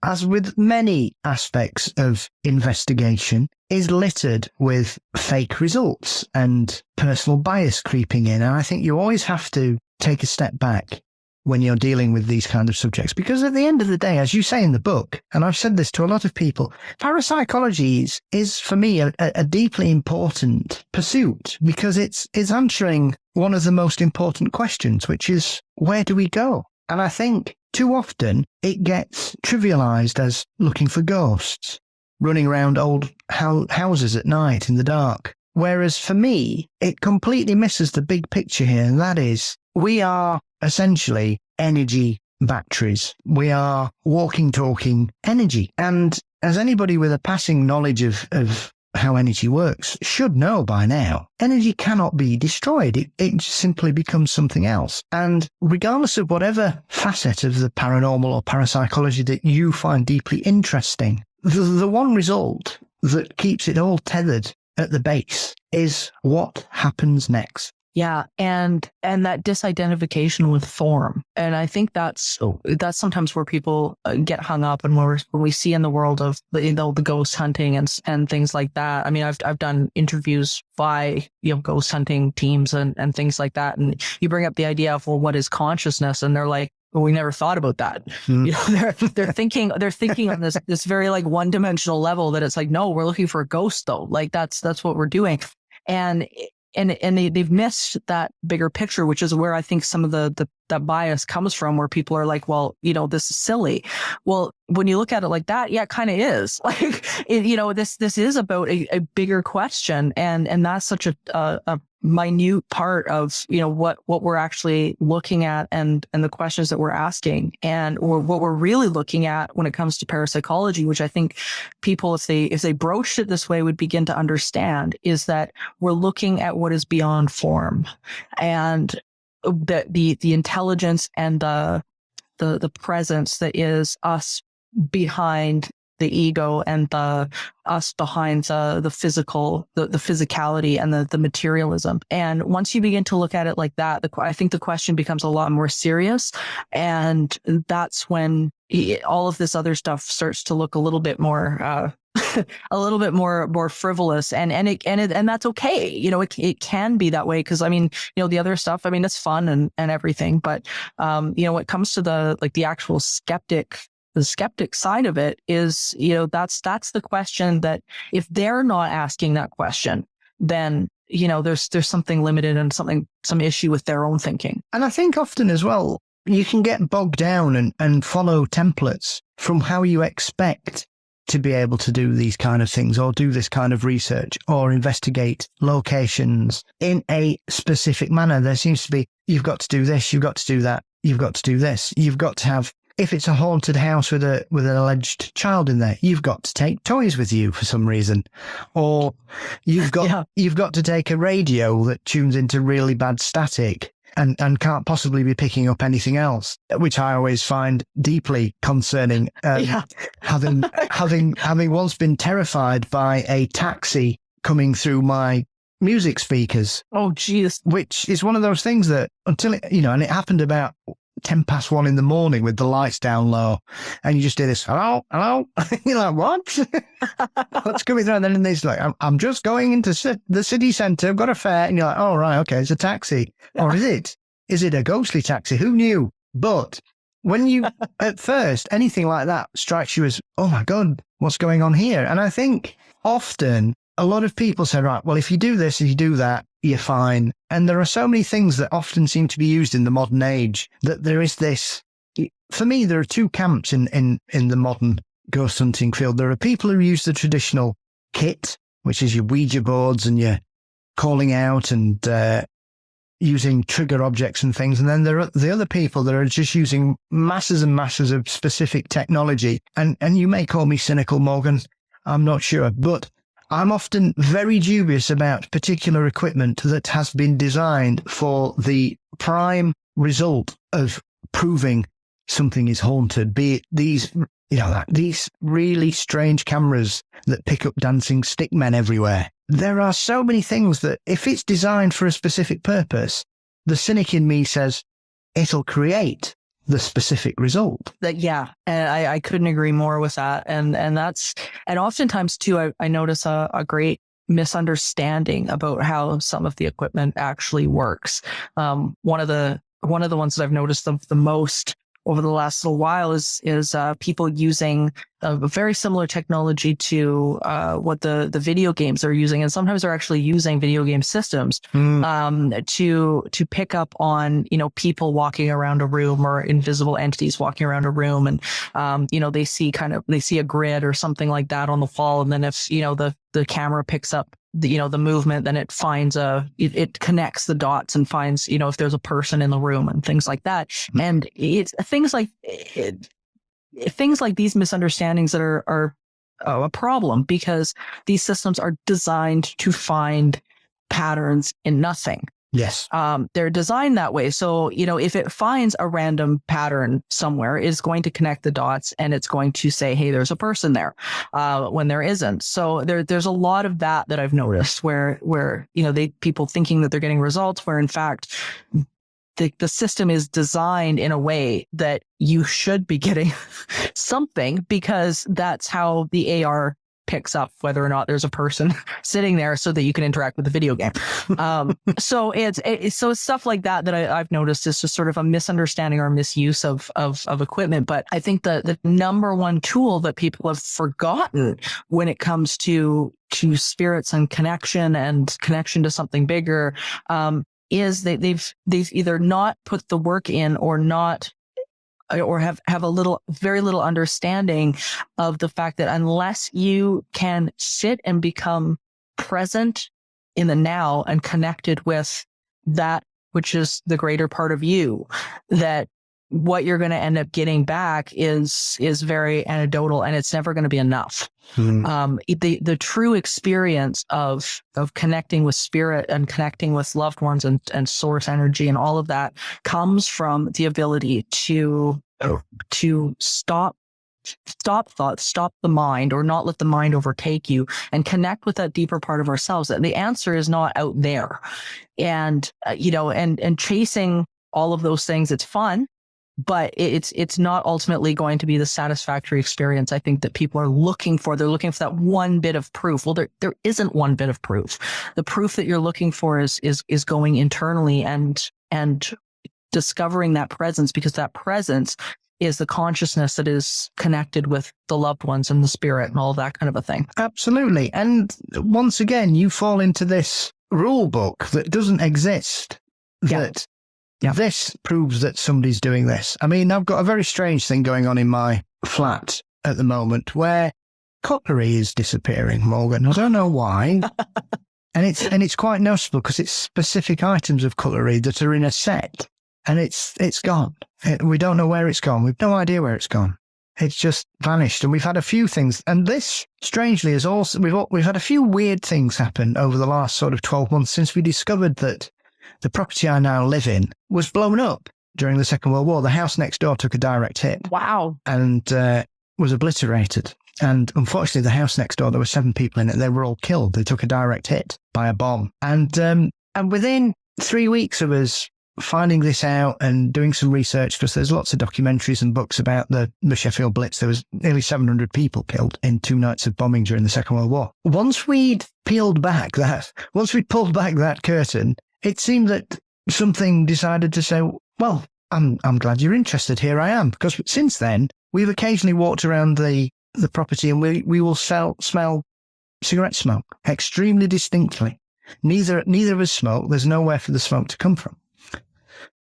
as with many aspects of investigation, is littered with fake results and personal bias creeping in. And I think you always have to take a step back when you're dealing with these kind of subjects. Because at the end of the day, as you say in the book, and I've said this to a lot of people, parapsychology is for me a deeply important pursuit, because it's answering one of the most important questions, which is, where do we go? And I think too often it gets trivialized as looking for ghosts. running around old houses at night in the dark. Whereas for me, it completely misses the big picture here. And that is, we are essentially energy batteries. We are walking, talking energy. And as anybody with a passing knowledge of how energy works should know by now, energy cannot be destroyed. It simply becomes something else. And regardless of whatever facet of the paranormal or parapsychology that you find deeply interesting, the one result that keeps it all tethered at the base is what happens next. Yeah, and that disidentification with form, and I think that's sometimes where people get hung up, and when we see in the world of the ghost hunting and things like that. I mean, I've done interviews by ghost hunting teams and things like that, and you bring up the idea of, well, what is consciousness, and they're like, well, we never thought about that. They're thinking on this very like one-dimensional level that it's like, no, we're looking for a ghost though. Like that's what we're doing, and they've missed that bigger picture, which is where I think some of that bias comes from, where people are like, well, this is silly. Well, when you look at it like that, yeah, it kind of is. Like, this is about a bigger question, and that's such a minute part of what we're actually looking at and the questions that we're asking, or what we're really looking at when it comes to parapsychology, which I think people, if they broached it this way, would begin to understand, is that we're looking at what is beyond form, and the intelligence and the presence that is us behind the ego, and us behind the physical, the physicality and the materialism. And once you begin to look at it like that, I think the question becomes a lot more serious. And that's when all of this other stuff starts to look a little bit more, more frivolous, and that's okay. It can be that way, because I mean, the other stuff, I mean, it's fun and everything, but when it comes to the actual skeptic side of it, is that's the question that if they're not asking that question, then there's something limited and some issue with their own thinking. And I think often as well, you can get bogged down and follow templates from how you expect to be able to do these kind of things, or do this kind of research, or investigate locations in a specific manner. There seems to be, you've got to do this, you've got to do that, you've got to do this, you've got to have, if it's a haunted house with an alleged child in there, you've got to take toys with you for some reason, or you've got to take a radio that tunes into really bad static and can't possibly be picking up anything else, which I always find deeply concerning. Having once been terrified by a taxi coming through my music speakers. Oh, geez. Which is one of those things that until it, and it happened about 1:10 in the morning with the lights down low, and you just do this, hello. You're like, what? What's coming through? And then it's like, I'm just going into the city centre, I've got a fare. And you're like, oh, right, okay, it's a taxi. Or is it a ghostly taxi? Who knew? But when you, at first, anything like that strikes you as, oh my God, what's going on here? And I think often a lot of people say, right, well, if you do this, if you do that, you're fine. And there are so many things that often seem to be used in the modern age that there is this, for me, there are two camps in the modern ghost hunting field. There are people who use the traditional kit, which is your Ouija boards and your calling out and using trigger objects and things. And then there are the other people that are just using masses and masses of specific technology. And you may call me cynical, Morgan, I'm not sure, but I'm often very dubious about particular equipment that has been designed for the prime result of proving something is haunted, be it these really strange cameras that pick up dancing stick men everywhere. There are so many things that if it's designed for a specific purpose, the cynic in me says it'll create the specific result. And I couldn't agree more with that. And oftentimes too, I notice a great misunderstanding about how some of the equipment actually works. One of the ones that I've noticed the most over the last little while is people using a very similar technology to what the video games are using, and sometimes they're actually using video game systems to pick up on people walking around a room or invisible entities walking around a room, and they see a grid or something like that on the wall, and then if the camera picks up the movement, then it finds it connects the dots and finds if there's a person in the room and things like that. And it's things like these misunderstandings that are a problem, because these systems are designed to find patterns in nothing. Yes. They're designed that way. So, if it finds a random pattern somewhere, it's going to connect the dots and it's going to say, hey, there's a person there, when there isn't. So there's a lot of that I've noticed where people thinking that they're getting results, where in fact the system is designed in a way that you should be getting something, because that's how the AR picks up whether or not there's a person sitting there so that you can interact with the video game. So it's stuff like that I've noticed is just sort of a misunderstanding or misuse of equipment. But I think the number one tool that people have forgotten when it comes to spirits and connection to something bigger, is that they've either not put the work in or have very little understanding of the fact that unless you can sit and become present in the now and connected with that which is the greater part of you, that what you're going to end up getting back is very anecdotal, and it's never going to be enough. The true experience of connecting with spirit and connecting with loved ones and source energy and all of that comes from the ability to stop thoughts, stop the mind, or not let the mind overtake you, and connect with that deeper part of ourselves. And the answer is not out there. And and chasing all of those things, it's fun, but it's not ultimately going to be the satisfactory experience I think that people are looking for. They're looking for that one bit of proof. Well, there isn't one bit of proof. The proof that you're looking for is going internally and discovering that presence, because that presence is the consciousness that is connected with the loved ones and the spirit and all that kind of a thing. Absolutely. And once again, you fall into this rule book that doesn't exist. Yeah. This proves that somebody's doing this. I mean, I've got a very strange thing going on in my flat at the moment where cutlery is disappearing, Morgan. I don't know why. and it's quite noticeable because it's specific items of cutlery that are in a set, and it's gone. We don't know where it's gone. We've no idea where it's gone. It's just vanished. And we've had a few things. And this, strangely, is also, we've had a few weird things happen over the last sort of 12 months since we discovered that the property I now live in was blown up during the Second World War. The house next door took a direct hit. Wow. And was obliterated. And unfortunately, the house next door, there were 7 people in it. They were all killed. They took a direct hit by a bomb. And within 3 weeks of us finding this out and doing some research, because there's lots of documentaries and books about the Sheffield Blitz, there was nearly 700 people killed in 2 nights of bombing during the Second World War. Once we'd pulled back that curtain, it seemed that something decided to say, well, I'm glad you're interested. Here I am. Because since then, we've occasionally walked around the property and we will smell cigarette smoke extremely distinctly. Neither of us smoke. There's nowhere for the smoke to come from.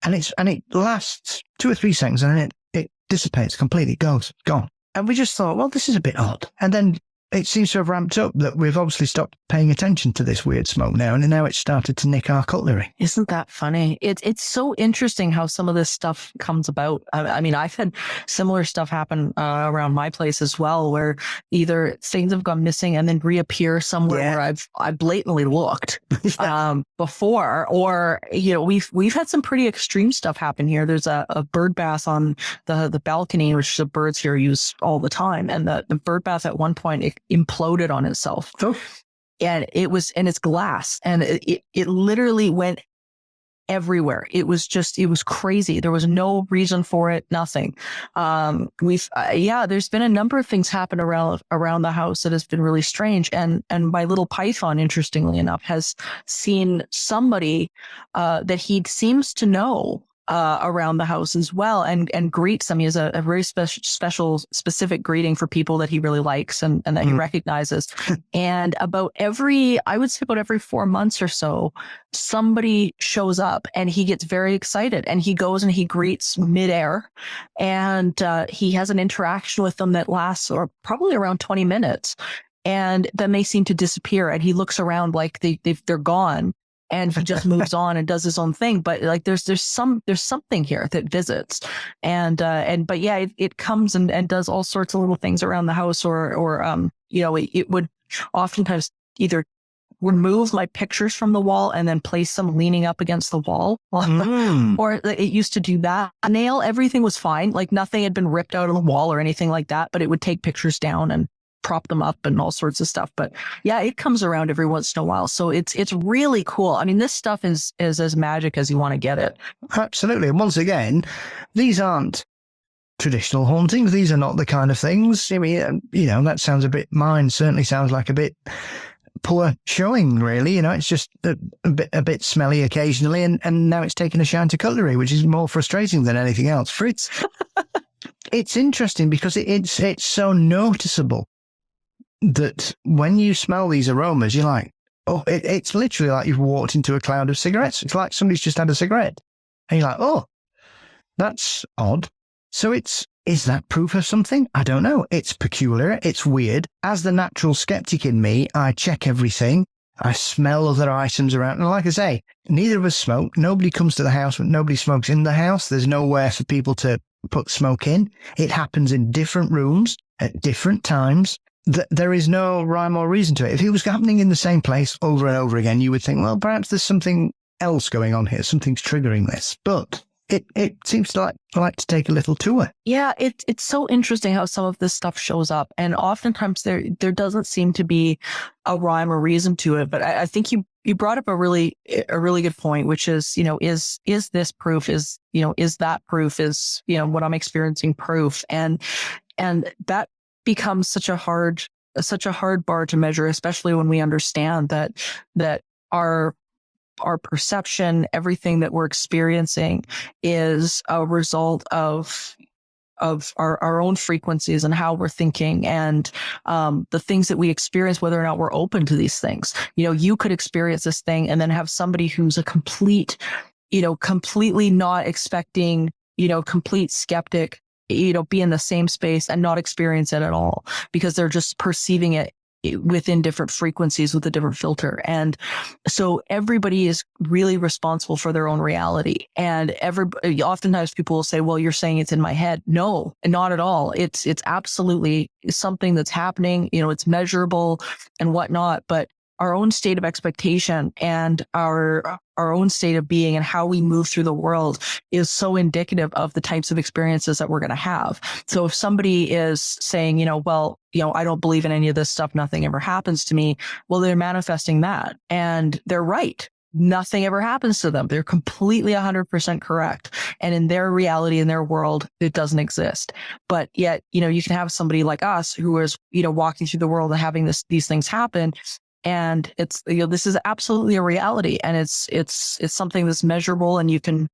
And it lasts 2 or 3 seconds and then it dissipates completely, goes, gone. And we just thought, well, this is a bit odd. And then it seems to have ramped up that we've obviously stopped paying attention to this weird smoke now, and now it's started to nick our cutlery. Isn't that funny? It's so interesting how some of this stuff comes about. I mean, I've had similar stuff happen around my place as well, where either things have gone missing and then reappear somewhere where I blatantly looked before, or we've had some pretty extreme stuff happen here. There's a bird bath on the balcony, which the birds here use all the time, and the bird bath at one point it imploded on itself. Oh. And it's glass, and it literally went everywhere. It was crazy. There was no reason for it, nothing. There's been a number of things happen around the house that has been really strange. And my little python, interestingly enough, has seen somebody that he seems to know around the house as well, and greets them. He has a very special, specific greeting for people that he really likes and that he recognizes. And I would say about every 4 months or so, somebody shows up and he gets very excited and he goes and he greets midair, and he has an interaction with them that lasts probably around 20 minutes. And then they seem to disappear, and he looks around like they're gone, and he just moves on and does his own thing. But like there's something here that visits, but yeah, it comes and does all sorts of little things around the house, or it would oftentimes either remove my pictures from the wall and then place them leaning up against the wall. Or it used to do that. Everything was fine. Like nothing had been ripped out of the wall or anything like that, but it would take pictures down and prop them up and all sorts of stuff. But yeah, it comes around every once in a while. So it's really cool. I mean, this stuff is as magic as you want to get it. Absolutely. And once again, these aren't traditional hauntings. These are not the kind of things. I mean, that sounds mine certainly sounds like a bit poor showing, really. It's just a bit smelly occasionally, and now it's taken a shine to cutlery, which is more frustrating than anything else. Fritz, it's interesting because it's so noticeable that when you smell these aromas, you're like, oh, it's literally like you've walked into a cloud of cigarettes. It's like somebody's just had a cigarette. And you're like, oh, that's odd. So is that proof of something? I don't know. It's peculiar. It's weird. As the natural skeptic in me, I check everything. I smell other items around. And like I say, neither of us smoke. Nobody comes to the house, but nobody smokes in the house. There's nowhere for people to put smoke in. It happens in different rooms at different times. There is no rhyme or reason to it. If it was happening in the same place over and over again, you would think, well, perhaps there's something else going on here. Something's triggering this. But it seems to like to take a little tour. Yeah, it's so interesting how some of this stuff shows up. And oftentimes there doesn't seem to be a rhyme or reason to it. But I think you brought up a really good point, which is, is this proof? Is that proof? Is, what I'm experiencing proof? And that becomes such a hard bar to measure, especially when we understand that our perception, everything that we're experiencing, is a result of our own frequencies and how we're thinking, and the things that we experience, whether or not we're open to these things. You could experience this thing and then have somebody who's a completely not expecting, complete skeptic, be in the same space and not experience it at all, because they're just perceiving it within different frequencies with a different filter. And so everybody is really responsible for their own reality. And oftentimes people will say, well, you're saying it's in my head. No, not at all. It's absolutely something that's happening, it's measurable and whatnot, but our own state of expectation and our own state of being and how we move through the world is so indicative of the types of experiences that we're going to have. So if somebody is saying, I don't believe in any of this stuff, nothing ever happens to me, well, they're manifesting that, and they're right. Nothing ever happens to them. They're completely 100% correct. And in their reality, in their world, it doesn't exist. But yet, you can have somebody like us who is, walking through the world and having these things happen. And it's, this is absolutely a reality, and it's something that's measurable, and you can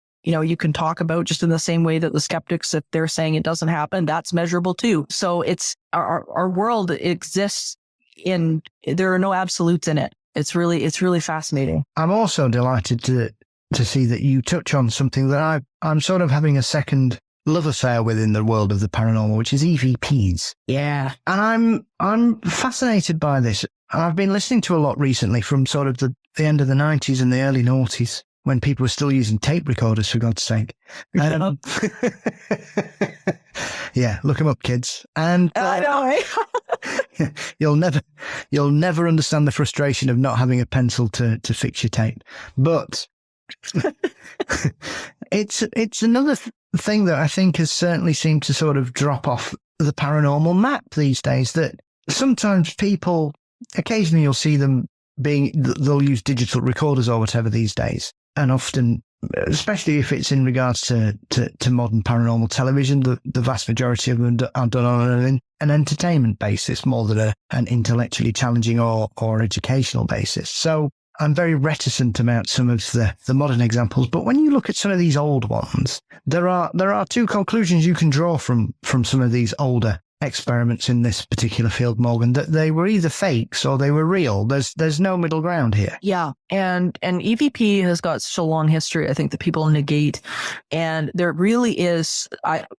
talk about just in the same way that the skeptics, if they're saying it doesn't happen, that's measurable too. So it's our world exists there are no absolutes in it. It's really fascinating. I'm also delighted to see that you touch on something that I'm sort of having a second love affair within the world of the paranormal, which is EVPs. Yeah. And I'm fascinated by this. I've been listening to a lot recently from sort of the end of the 90s and the early noughties, when people were still using tape recorders, for God's sake. Yeah, look them up, kids. And I know. You'll never understand the frustration of not having a pencil to fix your tape. But it's another thing that I think has certainly seemed to sort of drop off the paranormal map these days, that sometimes people, occasionally you'll see them they'll use digital recorders or whatever these days. And often, especially if it's in regards to modern paranormal television, the vast majority of them are done on an entertainment basis more than an intellectually challenging or educational basis. So I'm very reticent about some of the modern examples, but when you look at some of these old ones, there are two conclusions you can draw from some of these older experiments in this particular field, Morgan, that they were either fakes or they were real. There's no middle ground here. Yeah. And EVP has got such a long history, I think, that people negate. And there really is,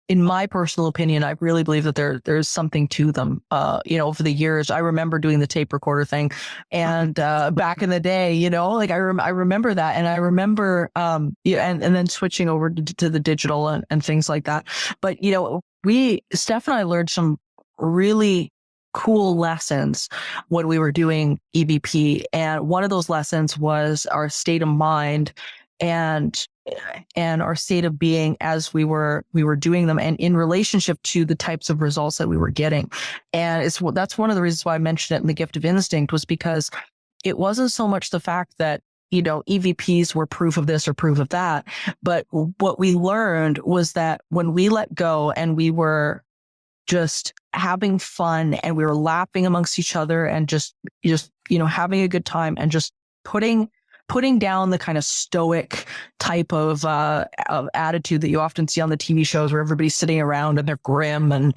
in my personal opinion, I really believe that there's something to them. Over the years, I remember doing the tape recorder thing, and back in the day, like I remember that, and I remember and then switching over to the digital and things like that. But Steph and I learned some really cool lessons when we were doing EVP. And one of those lessons was our state of mind and our state of being as we were doing them, and in relationship to the types of results that we were getting. And that's one of the reasons why I mentioned it in The Gift of Instinct, was because it wasn't so much the fact that EVPs were proof of this or proof of that. But what we learned was that when we let go and we were just having fun and we were laughing amongst each other and just having a good time and just putting down the kind of stoic type of attitude that you often see on the TV shows where everybody's sitting around and they're grim and,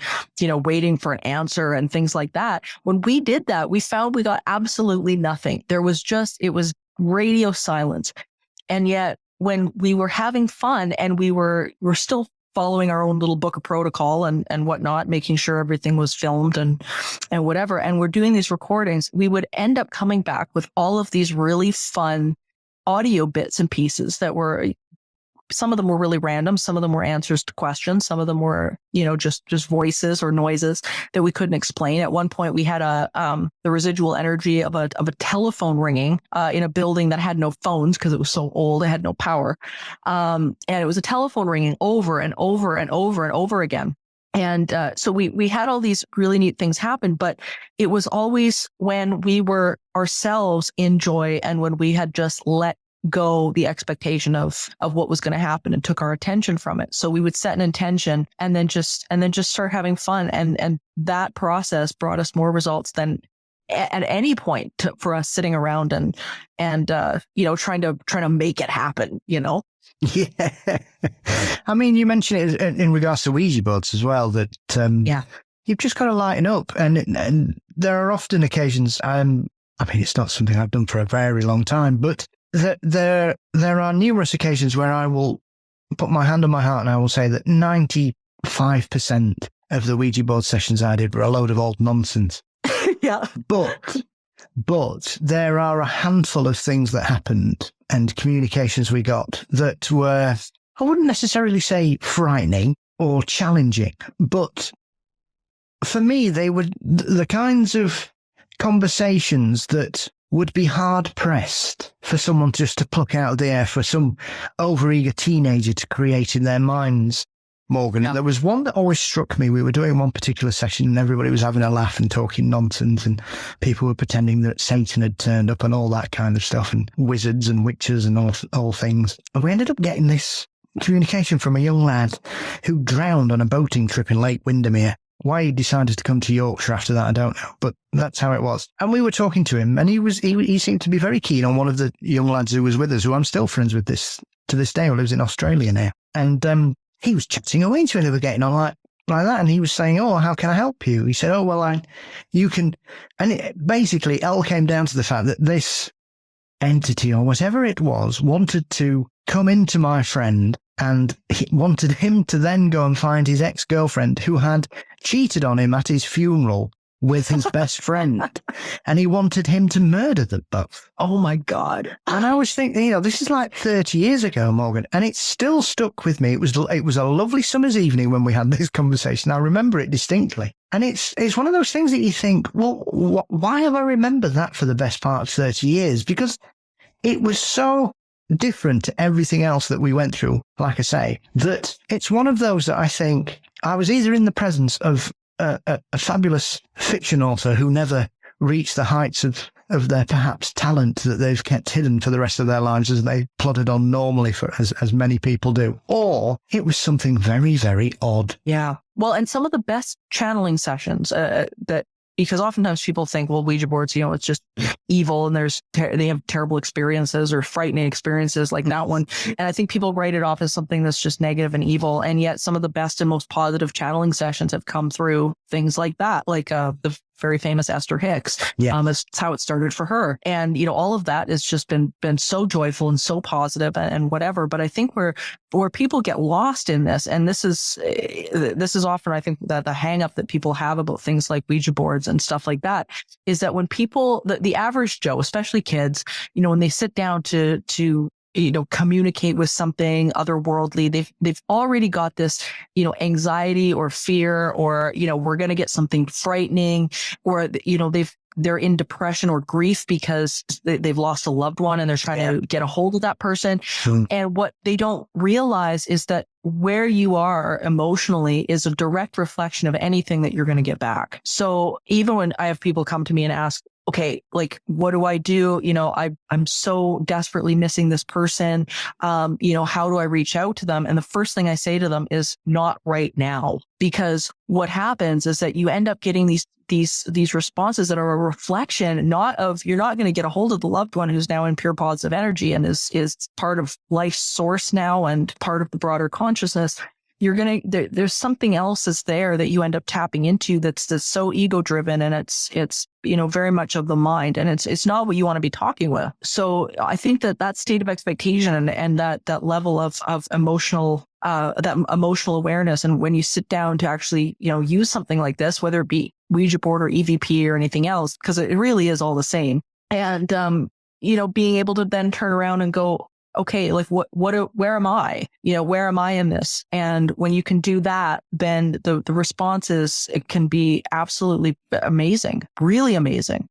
waiting for an answer and things like that. When we did that, we found we got absolutely nothing. It was radio silence. And yet when we were having fun and we're still following our own little book of protocol and whatnot, making sure everything was filmed and whatever, and we're doing these recordings, we would end up coming back with all of these really fun audio bits and pieces that were, some of them were really random. Some of them were answers to questions. Some of them were, just voices or noises that we couldn't explain. At one point, we had the residual energy of a telephone ringing in a building that had no phones because it was so old. It had no power, and it was a telephone ringing over and over and over and over again. And so we had all these really neat things happen, but it was always when we were ourselves in joy and when we had just let go the expectation of what was going to happen and took our attention from it. So we would set an intention and then just start having fun. And that process brought us more results than at any point for us sitting around and trying to make it happen, Yeah. I mean, you mentioned it in regards to Ouija boards as well, that you've just got to lighten up. And there are often occasions, it's not something I've done for a very long time, but there are numerous occasions where I will put my hand on my heart and I will say that 95% of the Ouija board sessions I did were a load of old nonsense. Yeah. But there are a handful of things that happened and communications we got that were, I wouldn't necessarily say frightening or challenging, but for me, they were the kinds of conversations that would be hard pressed for someone just to pluck out of the air, for some overeager teenager to create in their minds, Morgan. Yeah. There was one that always struck me. We were doing one particular session and everybody was having a laugh and talking nonsense and people were pretending that Satan had turned up and all that kind of stuff, and wizards and witches and all things. And we ended up getting this communication from a young lad who drowned on a boating trip in Lake Windermere. Why he decided to come to Yorkshire after that, I don't know, but that's how it was. And we were talking to him, and he seemed to be very keen on one of the young lads who was with us, who I'm still friends with to this day, who lives in Australia now. And he was chatting away to him. They were getting on like that, and he was saying, "Oh, how can I help you?" He said, "Oh, well, you can." And it all came down to the fact that this entity or whatever it was wanted to come into my friend, and he wanted him to then go and find his ex-girlfriend who had cheated on him at his funeral with his best friend, and he wanted him to murder them both. Oh my God. And I was thinking, this is like 30 years ago, Morgan, and it still stuck with me. It was a lovely summer's evening when we had this conversation. I remember it distinctly. And it's one of those things that you think, well, why have I remembered that for the best part of 30 years? Because it was so different to everything else that we went through, like I say, that it's one of those that I think I was either in the presence of a fabulous fiction author who never reached the heights of their perhaps talent that they've kept hidden for the rest of their lives as they plodded on normally as many people do, or it was something very, very odd. Yeah. Well, and some of the best channeling sessions that because oftentimes people think, well, Ouija boards, it's just evil and they have terrible experiences or frightening experiences like that one. And I think people write it off as something that's just negative and evil. And yet some of the best and most positive channeling sessions have come through things like that, like the very famous Esther Hicks. Yeah. That's how it started for her. And, all of that has just been so joyful and so positive and whatever. But I think where people get lost in this, and this is often, I think, that the hang up that people have about things like Ouija boards and stuff like that, is that when people, the average Joe, especially kids, when they sit down to communicate with something otherworldly, they've already got this, anxiety or fear, or, we're going to get something frightening, or, they're in depression or grief because they've lost a loved one and they're trying to get a hold of that person. And what they don't realize is that where you are emotionally is a direct reflection of anything that you're going to get back. So even when I have people come to me and ask, okay, like, what do I do? I'm so desperately missing this person. How do I reach out to them? And the first thing I say to them is not right now, because what happens is that you end up getting these responses that are a reflection, you're not going to get a hold of the loved one who's now in pure positive energy and is part of life's source now and part of the broader consciousness. There's something else that's there that you end up tapping into that's so ego driven, and it's very much of the mind, and it's not what you want to be talking with. So I think that state of expectation and that level of emotional awareness, and when you sit down to actually use something like this, whether it be Ouija board or EVP or anything else, because it really is all the same, and being able to then turn around and go, okay, like where am I? Where am I in this? And when you can do that, then the responses, it can be absolutely amazing, really amazing.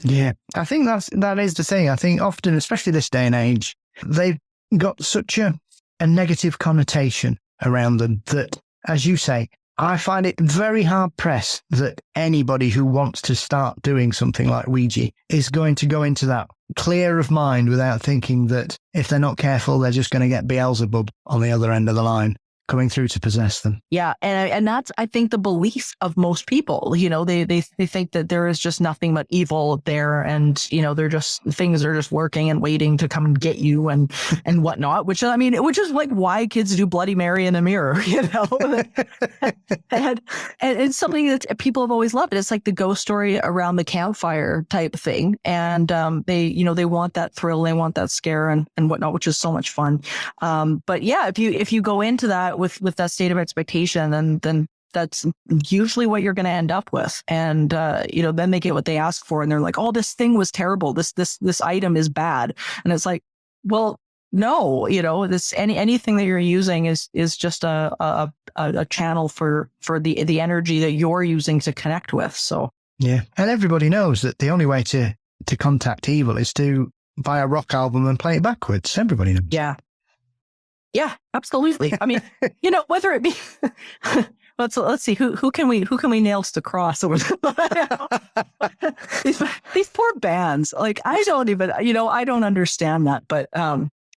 Yeah, I think that is the thing. I think often, especially this day and age, they've got such a negative connotation around them that, as you say, I find it very hard pressed that anybody who wants to start doing something like Ouija is going to go into that clear of mind without thinking that if they're not careful, they're just going to get Beelzebub on the other end of the line coming through to possess them. Yeah. And that's, I think, the belief of most people. They think that there is just nothing but evil there, and, things are just working and waiting to come and get you and whatnot, which is like why kids do Bloody Mary in a mirror, and it's something that people have always loved. It's like the ghost story around the campfire type thing. And they want that thrill, they want that scare and whatnot, which is so much fun. But yeah, if you go into that with that state of expectation, then that's usually what you're going to end up with. And, then they get what they ask for, and they're like, oh, this thing was terrible. This item is bad. And it's like, well, no, anything that you're using is just a channel for the energy that you're using to connect with. So, yeah. And everybody knows that the only way to contact evil is to buy a rock album and play it backwards. Everybody knows. Yeah. Yeah, absolutely. I mean, whether it be, let's see, who can we nails to cross over these poor bands. Like, I don't even, I don't understand that, but,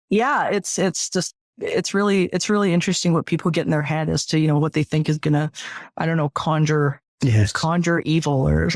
yeah, it's really interesting what people get in their head as to, what they think is gonna, I don't know, conjure evil, or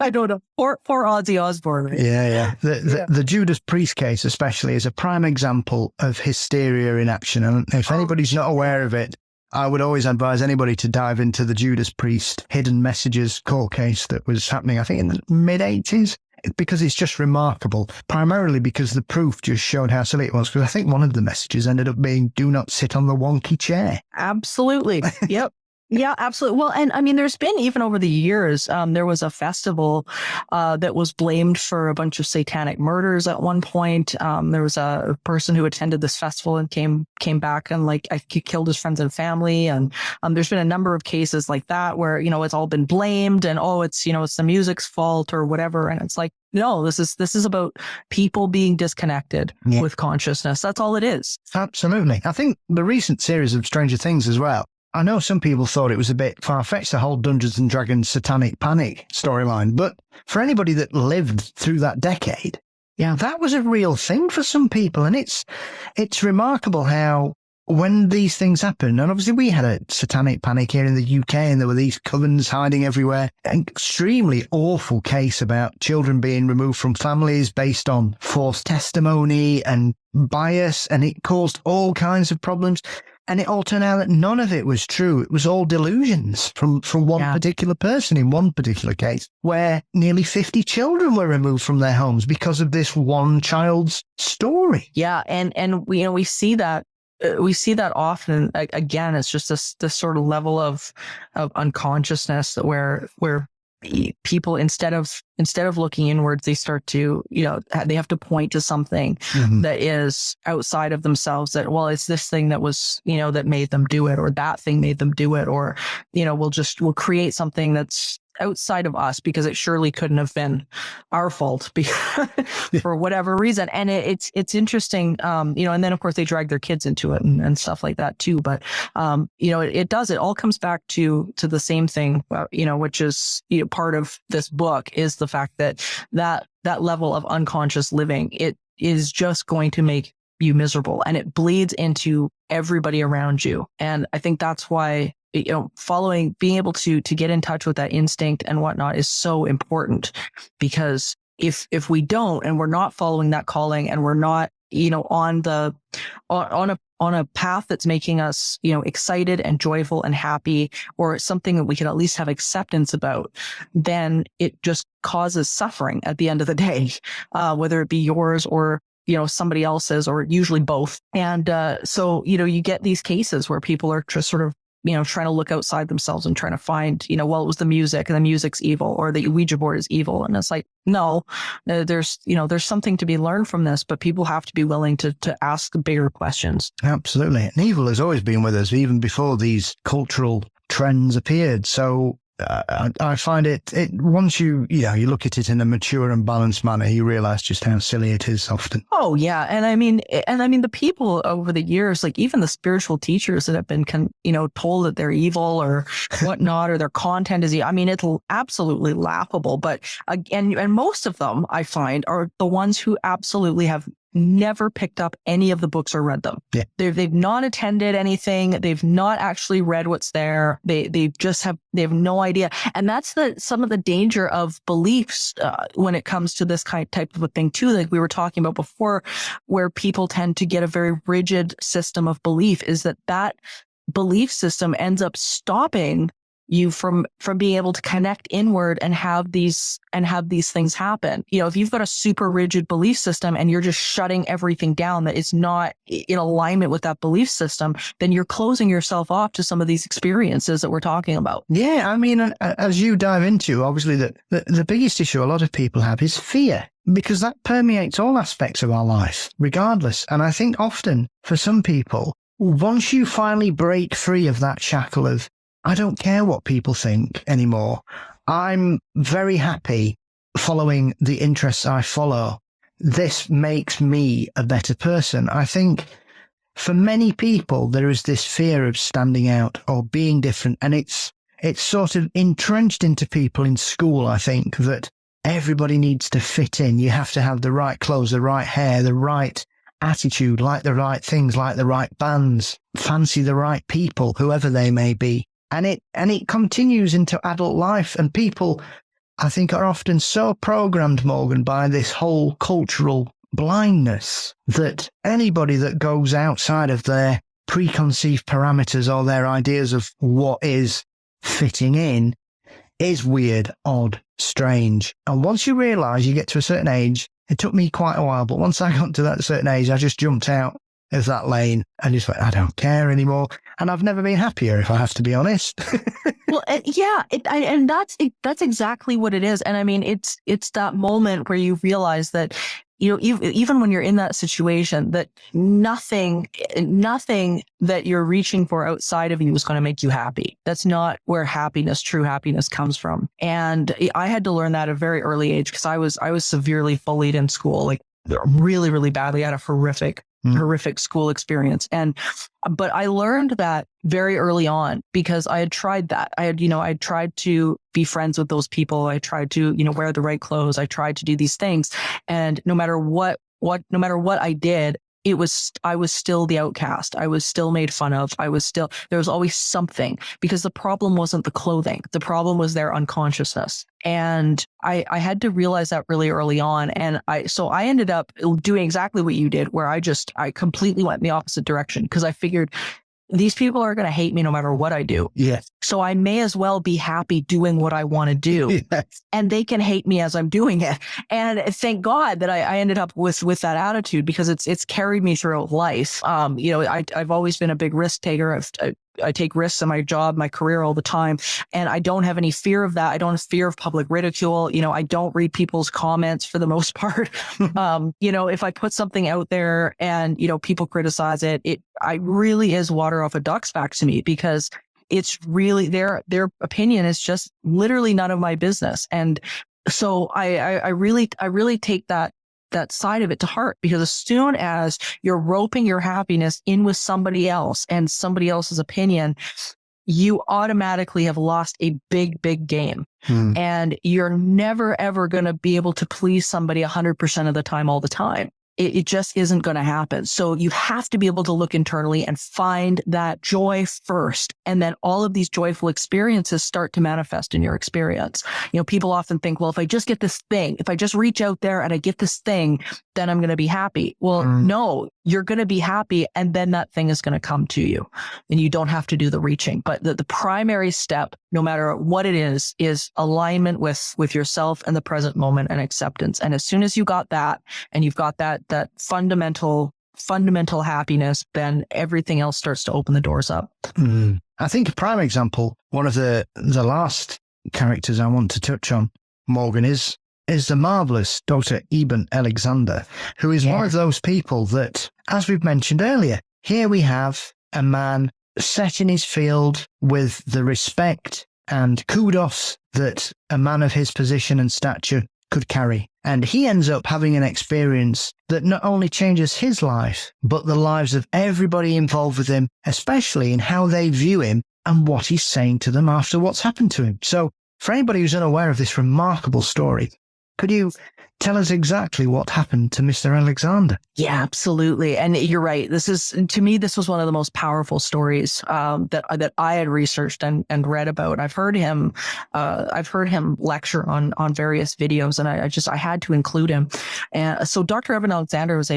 I don't know. Poor Ozzy Osbourne. Right? Yeah. The Judas Priest case especially is a prime example of hysteria in action. And if anybody's not aware of it, I would always advise anybody to dive into the Judas Priest hidden messages court case that was happening, I think, in the mid-80s. Because it's just remarkable, primarily because the proof just showed how silly it was. Because I think one of the messages ended up being, do not sit on the wonky chair. Absolutely. Yep. Yeah, absolutely. Well, and I mean, there's been, even over the years, there was a festival that was blamed for a bunch of satanic murders at one point. There was a person who attended this festival and came back and he killed his friends and family. And there's been a number of cases like that where, it's all been blamed and, it's the music's fault or whatever. And it's like, no, this is about people being disconnected with consciousness. That's all it is. Absolutely. I think the recent series of Stranger Things as well, I know some people thought it was a bit far-fetched, the whole Dungeons and Dragons satanic panic storyline, but for anybody that lived through that decade, that was a real thing for some people. And it's remarkable how when these things happen, and obviously we had a satanic panic here in the UK and there were these covens hiding everywhere, an extremely awful case about children being removed from families based on false testimony and bias, and it caused all kinds of problems. And it all turned out that none of it was true. It was all delusions from one particular person in one particular case, where nearly 50 children were removed from their homes because of this one child's story. Yeah, and we see that. We see that often. Again, it's just this sort of level of unconsciousness where people instead of looking inwards, they start to, they have to point to something that is outside of themselves, that, well, it's this thing that was, that made them do it, or that thing made them do it, or, we'll create something that's outside of us because it surely couldn't have been our fault for whatever reason. And it's interesting, and then of course they drag their kids into it and stuff like that too. But, it all comes back to the same thing, which is, part of this book is the fact that level of unconscious living, it is just going to make you miserable, and it bleeds into everybody around you. And I think that's why, being able to get in touch with that instinct and whatnot is so important, because if we don't, and we're not following that calling, and we're not, on a path that's making us, excited and joyful and happy, or something that we can at least have acceptance about, then it just causes suffering at the end of the day, whether it be yours or somebody else's, or usually both. And so you get these cases where people are just sort of trying to look outside themselves and trying to find, well, it was the music and the music's evil, or the Ouija board is evil. And it's like, no, there's something to be learned from this, but people have to be willing to ask bigger questions. Absolutely. And evil has always been with us, even before these cultural trends appeared. So I find it once you look at it in a mature and balanced manner, you realize just how silly it is often. Oh yeah. And I mean the people over the years, like even the spiritual teachers that have been told that they're evil or whatnot, or their content is, it's absolutely laughable. But again, and most of them I find are the ones who absolutely have never picked up any of the books or read them. Yeah. They've not attended anything. They've not actually read what's there. They have no idea. And that's some of the danger of beliefs when it comes to this type of a thing too, like we were talking about before, where people tend to get a very rigid system of belief, is that belief system ends up stopping you from being able to connect inward and have these things happen. If you've got a super rigid belief system and you're just shutting everything down that is not in alignment with that belief system, then you're closing yourself off to some of these experiences that we're talking about. Yeah, as you dive into, obviously the biggest issue a lot of people have is fear, because that permeates all aspects of our life, regardless. And I think often for some people, once you finally break free of that shackle of, I don't care what people think anymore, I'm very happy following the interests I follow, this makes me a better person. I think for many people, there is this fear of standing out or being different. And it's sort of entrenched into people in school, I think, that everybody needs to fit in. You have to have the right clothes, the right hair, the right attitude, like the right things, like the right bands, fancy the right people, whoever they may be. And it continues into adult life. And people, I think, are often so programmed, Morgan, by this whole cultural blindness that anybody that goes outside of their preconceived parameters or their ideas of what is fitting in is weird, odd, strange. And once you realize you get to a certain age, it took me quite a while, but once I got to that certain age, I just jumped out of that lane and just went, I don't care anymore. And I've never been happier, if I have to be honest. Well, yeah, and that's exactly what it is. And it's that moment where you realize that, even when you're in that situation, that nothing that you're reaching for outside of you is going to make you happy. That's not where true happiness comes from. And I had to learn that at a very early age, because I was severely bullied in school, like really, really badly. I had a horrific school experience. But I learned that very early on, because I had tried that. I tried to be friends with those people. I tried to, wear the right clothes. I tried to do these things. And no matter what I did, I was still the outcast. I was still made fun of. There was always something, because the problem wasn't the clothing. The problem was their unconsciousness. And I had to realize that really early on. And so I ended up doing exactly what you did, where I completely went in the opposite direction, because I figured these people are going to hate me no matter what I do. Yes. So I may as well be happy doing what I want to do. Yes. And they can hate me as I'm doing it. And thank God that I ended up with that attitude, because it's carried me throughout life. I've always been a big risk taker. I take risks in my job, my career all the time. And I don't have any fear of that. I don't have fear of public ridicule. I don't read people's comments for the most part. If I put something out there and, people criticize it, I really is water off a duck's back to me, because it's really their opinion is just literally none of my business. And so I really take that side of it to heart, because as soon as you're roping your happiness in with somebody else and somebody else's opinion, you automatically have lost a big, big game. And you're never, ever going to be able to please somebody 100% of the time, all the time. It just isn't going to happen. So you have to be able to look internally and find that joy first. And then all of these joyful experiences start to manifest in your experience. People often think, well, if I just get this thing, if I just reach out there and I get this thing, then I'm going to be happy. Well, no, you're going to be happy. And then that thing is going to come to you, and you don't have to do the reaching. But the primary step, no matter what it is alignment with yourself and the present moment and acceptance. And as soon as you got that, and you've got that fundamental happiness, then everything else starts to open the doors up. I think a prime example, one of the last characters I want to touch on, Morgan, is the marvelous Dr. Eben Alexander, who is one of those people that, as we've mentioned earlier, here we have a man set in his field with the respect and kudos that a man of his position and stature could carry. And he ends up having an experience that not only changes his life, but the lives of everybody involved with him, especially in how they view him and what he's saying to them after what's happened to him. So for anybody who's unaware of this remarkable story, could you tell us exactly what happened to Mr. Alexander? Yeah, absolutely. And you're right. This was one of the most powerful stories that I had researched and read about. I've heard him lecture on various videos, and I had to include him. And so Dr. Eben Alexander is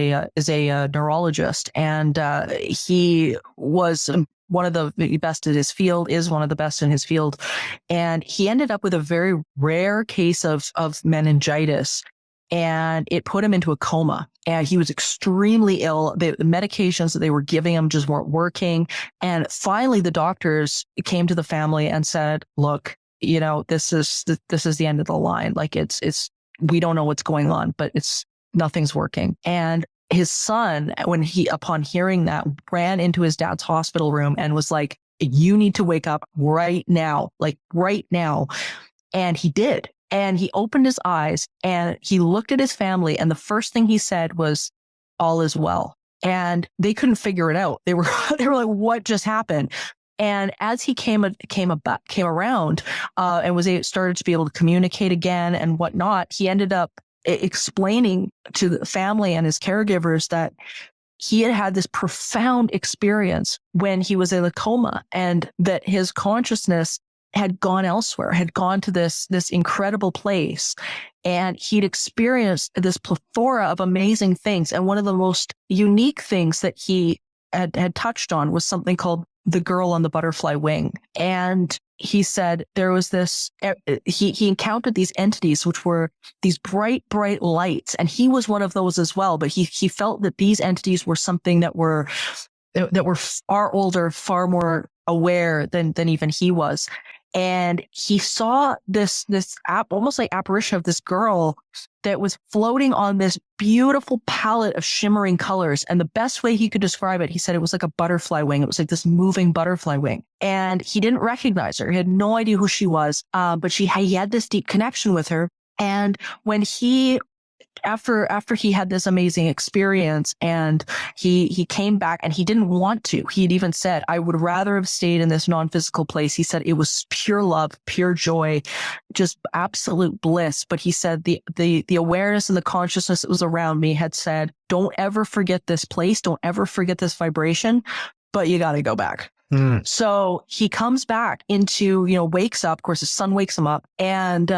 a neurologist, and he was one of the best in his field, is one of the best in his field. And he ended up with a very rare case of meningitis, and it put him into a coma. And he was extremely ill. The medications that they were giving him just weren't working. And finally, the doctors came to the family and said, look, this is the end of the line. Like we don't know what's going on, but nothing's working. And his son, upon hearing that, ran into his dad's hospital room and was like, you need to wake up right now, like right now. And he did. And he opened his eyes and he looked at his family. And the first thing he said was, all is well. And they couldn't figure it out. They were like, what just happened? And as he came around and started to be able to communicate again and whatnot, he ended up explaining to the family and his caregivers that he had this profound experience when he was in a coma, and that his consciousness had gone elsewhere, had gone to this incredible place. And he'd experienced this plethora of amazing things. And one of the most unique things that he had touched on was something called the girl on the butterfly wing. And he said there was he encountered these entities, which were these bright, bright lights. And he was one of those as well. But he felt that these entities were something that were far older, far more aware than even he was. And he saw this almost like apparition of this girl that was floating on this beautiful palette of shimmering colors. And the best way he could describe it, he said it was like a butterfly wing. It was like this moving butterfly wing. And he didn't recognize her. He had no idea who she was. But he had this deep connection with her. And when he after he had this amazing experience and he came back and he didn't want to. He'd even said, I would rather have stayed in this non-physical place. He said it was pure love, pure joy, just absolute bliss. But he said the awareness and the consciousness that was around me had said, don't ever forget this place. Don't ever forget this vibration, but you got to go back. So he comes back into, wakes up. Of course, his son wakes him up, and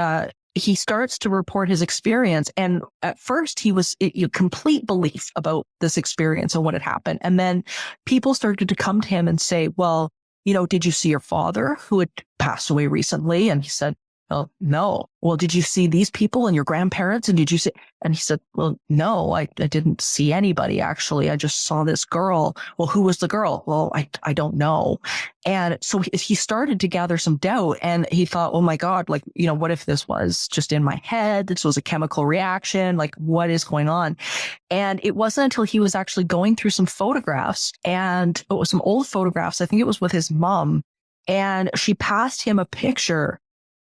he starts to report his experience. And at first he was complete belief about this experience and what had happened. And then people started to come to him and say, well, did you see your father who had passed away recently? And he said, well, no. Well, did you see these people and your grandparents? And did you see? And he said, well, no, I didn't see anybody, actually. I just saw this girl. Well, who was the girl? Well, I don't know. And so he started to gather some doubt, and he thought, oh my God, what if this was just in my head? This was a chemical reaction. What is going on? And it wasn't until he was actually going through some photographs, and it was some old photographs. I think it was with his mom, and she passed him a picture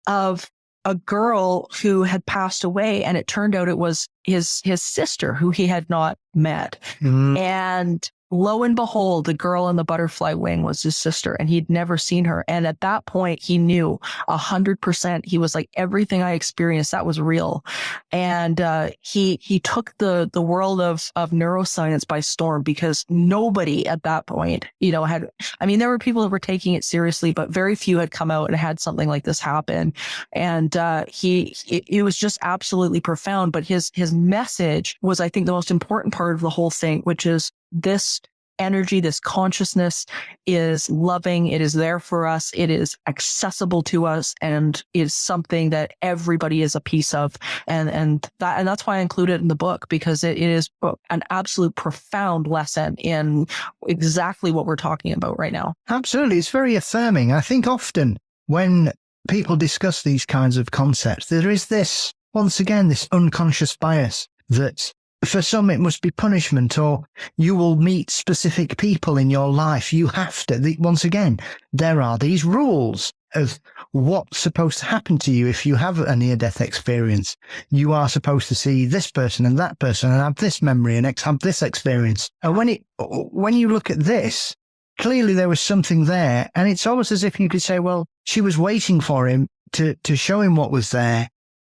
of a girl who had passed away, and it turned out it was his sister who he had not met. And lo and behold, the girl in the butterfly wing was his sister, and he'd never seen her. And at that point, he knew 100%. He was like, everything I experienced, that was real. And he took the world of neuroscience by storm, because nobody at that point, there were people that were taking it seriously, but very few had come out and had something like this happen. And it was just absolutely profound. But his message was, I think, the most important part of the whole thing, which is this energy, this consciousness is loving. It is there for us. It is accessible to us, and is something that everybody is a piece of. And that's why I include it in the book, because it is an absolute profound lesson in exactly what we're talking about right now. Absolutely. It's very affirming. I think often when people discuss these kinds of concepts, there is this, once again, this unconscious bias that for some, it must be punishment, or you will meet specific people in your life. You have to. Once again, there are these rules of what's supposed to happen to you if you have a near-death experience. You are supposed to see this person and that person and have this memory and have this experience. And when you look at this, clearly there was something there. And it's almost as if you could say, well, she was waiting for him to show him what was there,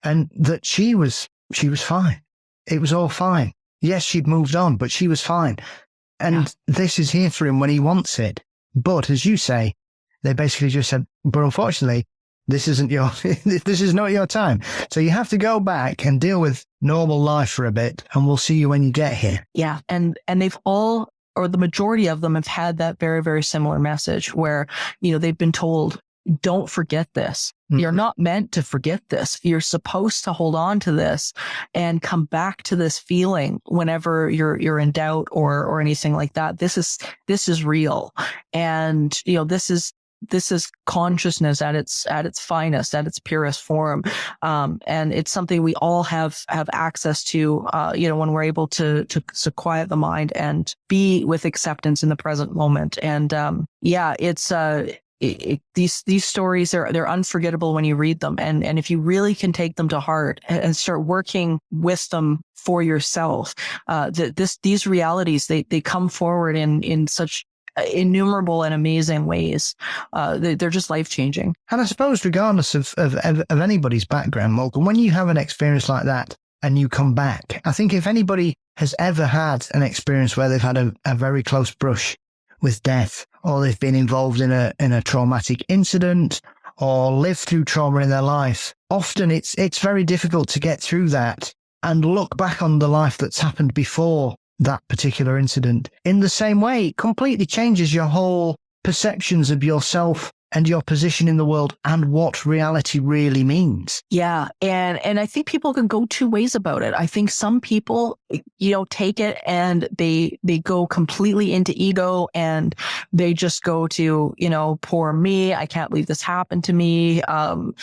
and that she was fine. It was all fine. Yes, she'd moved on, but she was fine. And this is here for him when he wants it. But as you say, they basically just said, but unfortunately, this is not your time. So you have to go back and deal with normal life for a bit, and we'll see you when you get here. Yeah. And they've all, or the majority of them, have had that very, very similar message where, they've been told, don't forget this. You're not meant to forget this. You're supposed to hold on to this and come back to this feeling whenever you're in doubt or anything like that. This is real. And, this is consciousness at its finest, at its purest form. And it's something we all have access to, when we're able to quiet the mind and be with acceptance in the present moment. And, it's, these stories they're unforgettable when you read them, and if you really can take them to heart and start working with them for yourself, these realities they come forward in such innumerable and amazing ways. They're just life-changing. And I suppose regardless of anybody's background, Morgan, when you have an experience like that and you come back, I think if anybody has ever had an experience where they've had a very close brush with death, or they've been involved in a traumatic incident, or lived through trauma in their life, often it's very difficult to get through that and look back on the life that's happened before that particular incident. In the same way, it completely changes your whole perceptions of yourself and your position in the world and what reality really means. Yeah. And I think people can go two ways about it. I think some people, take it and they go completely into ego, and they just go to, poor me. I can't believe this happened to me. And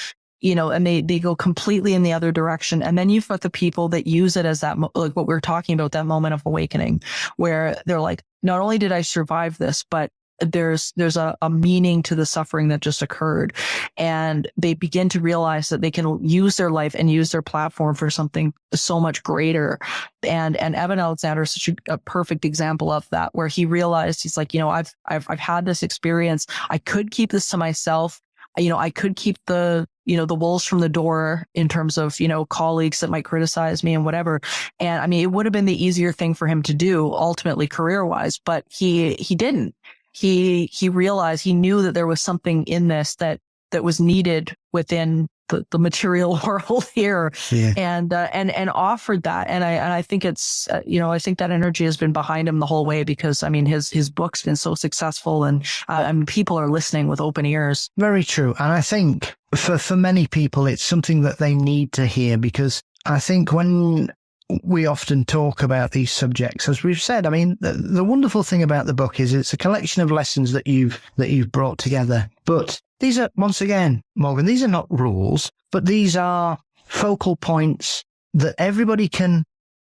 they go completely in the other direction. And then you've got the people that use it as that, like what we were talking about, that moment of awakening, where they're like, not only did I survive this, but there's a meaning to the suffering that just occurred, and they begin to realize that they can use their life and use their platform for something so much greater. And Evan Alexander is such a perfect example of that, where he realized, he's like, I've had this experience. I could keep this to myself. I could keep the wolves from the door in terms of, colleagues that might criticize me and whatever. And I mean, it would have been the easier thing for him to do ultimately career wise, but he didn't. He realized, he knew that there was something in this that was needed within the material world here, and offered that. And I think it's, I think that energy has been behind him the whole way, because I mean, his book's been so successful, and people are listening with open ears. Very true. And I think for many people, it's something that they need to hear, because I think when we often talk about these subjects, as we've said, I mean, the wonderful thing about the book is it's a collection of lessons that you've brought together. But these are, once again, Morgan, these are not rules, but these are focal points that everybody can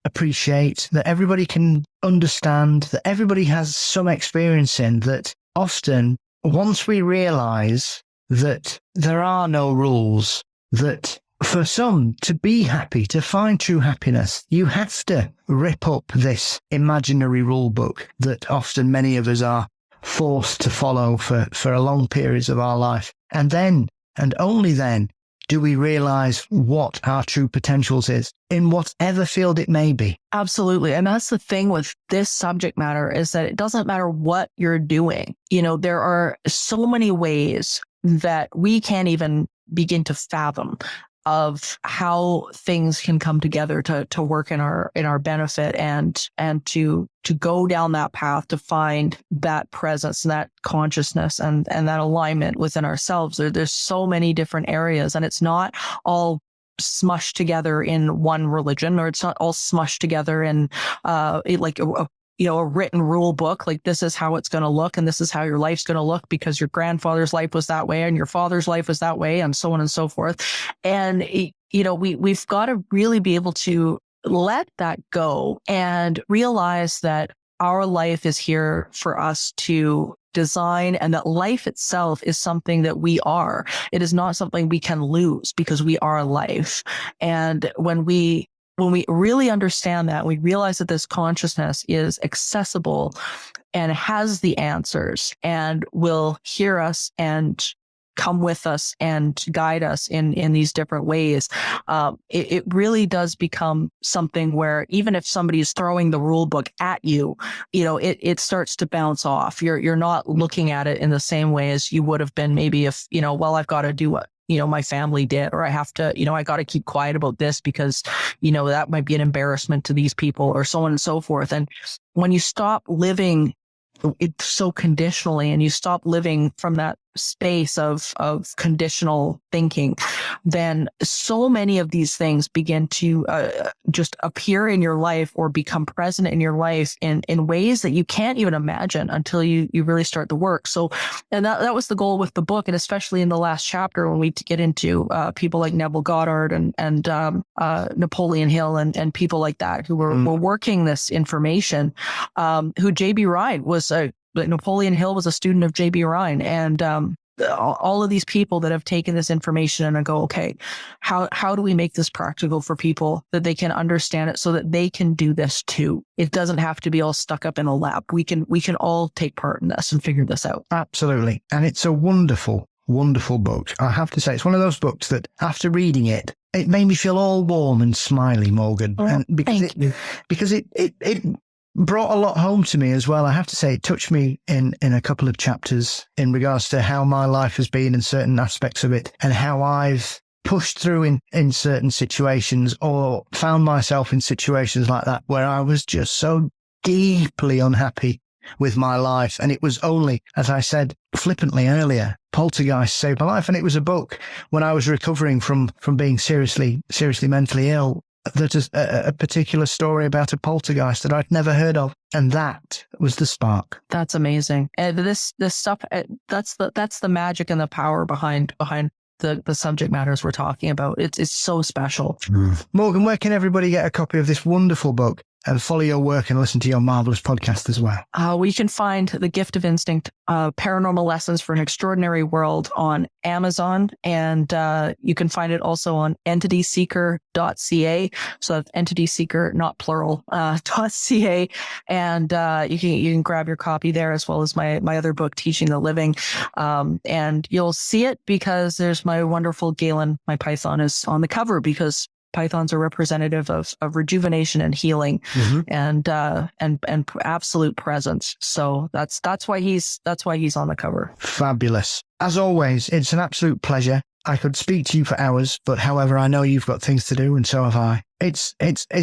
appreciate, that everybody can understand, that everybody has some experience in, that often, once we realize that there are no rules, that for some to be happy, to find true happiness, you have to rip up this imaginary rule book that often many of us are forced to follow for a long periods of our life. And then, and only then, do we realize what our true potentials is in whatever field it may be. Absolutely. And that's the thing with this subject matter, is that it doesn't matter what you're doing. There are so many ways that we can't even begin to fathom of how things can come together to work in our benefit, and to go down that path to find that presence and that consciousness and that alignment within ourselves. There's so many different areas, and it's not all smushed together in one religion, or it's not all smushed together in a written rule book, like this is how it's going to look and this is how your life's going to look because your grandfather's life was that way and your father's life was that way, and so on and so forth. And, we've got to really be able to let that go and realize that our life is here for us to design, and that life itself is something that we are. It is not something we can lose, because we are life. And when we really understand that, we realize that this consciousness is accessible and has the answers and will hear us and come with us and guide us in these different ways. It really does become something where even if somebody is throwing the rule book at you, it starts to bounce off. You're not looking at it in the same way as you would have been maybe if, I've got to do what my family did, or I have to, I got to keep quiet about this because, that might be an embarrassment to these people, or so on and so forth. And when you stop living it so conditionally, and you stop living from that space of conditional thinking, then so many of these things begin to just appear in your life or become present in your life in ways that you can't even imagine until you really start the work. So, and that was the goal with the book, and especially in the last chapter when we get into people like Neville Goddard and Napoleon Hill and people like that who were working this information, who J.B. Ryan was Napoleon Hill was a student of J.B. Ryan, and all of these people that have taken this information and go, okay, how do we make this practical for people that they can understand it so that they can do this too? It doesn't have to be all stuck up in a lab. We can all take part in this and figure this out. Absolutely. And it's a wonderful, wonderful book. I have to say, it's one of those books that after reading it, it made me feel all warm and smiley, Morgan. And because it brought a lot home to me as well. I have to say, it touched me in a couple of chapters in regards to how my life has been in certain aspects of it, and how I've pushed through in certain situations, or found myself in situations like that where I was just so deeply unhappy with my life. And it was only, as I said flippantly earlier, Poltergeist saved my life. And it was a book when I was recovering from being seriously mentally ill. There's a particular story about a poltergeist that I'd never heard of, and that was the spark. That's amazing. And this stuff, that's the magic and the power behind the subject matters we're talking about. It's so special. Morgan, where can everybody get a copy of this wonderful book? follow your work and listen to your marvelous podcast as well? We can find The Gift of Instinct, Paranormal Lessons for an Extraordinary World on Amazon. And you can find it also on entityseeker.ca. So that's entityseeker, not plural, .ca. And you can grab your copy there, as well as my other book, Teaching the Living. And you'll see it because there's my wonderful Galen, my python, is on the cover, because pythons are representative of rejuvenation and healing, and absolute presence. So that's why he's on the cover. Fabulous. As always, it's an absolute pleasure. I could speak to you for hours, but however, I know you've got things to do, and so have I. It's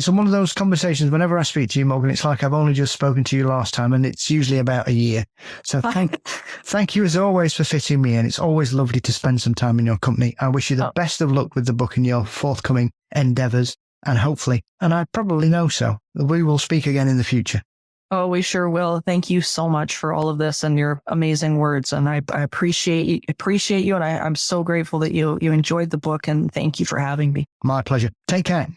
one of those conversations. Whenever I speak to you, Morgan, it's like I've only just spoken to you last time, and it's usually about a year. So thank you as always for fitting me in. It's always lovely to spend some time in your company. I wish you the best of luck with the book and your forthcoming endeavors, and hopefully, and I probably know so, we will speak again in the future. Oh, we sure will. Thank you so much for all of this and your amazing words. And I appreciate you. And I'm so grateful that you enjoyed the book, and thank you for having me. My pleasure. Take care.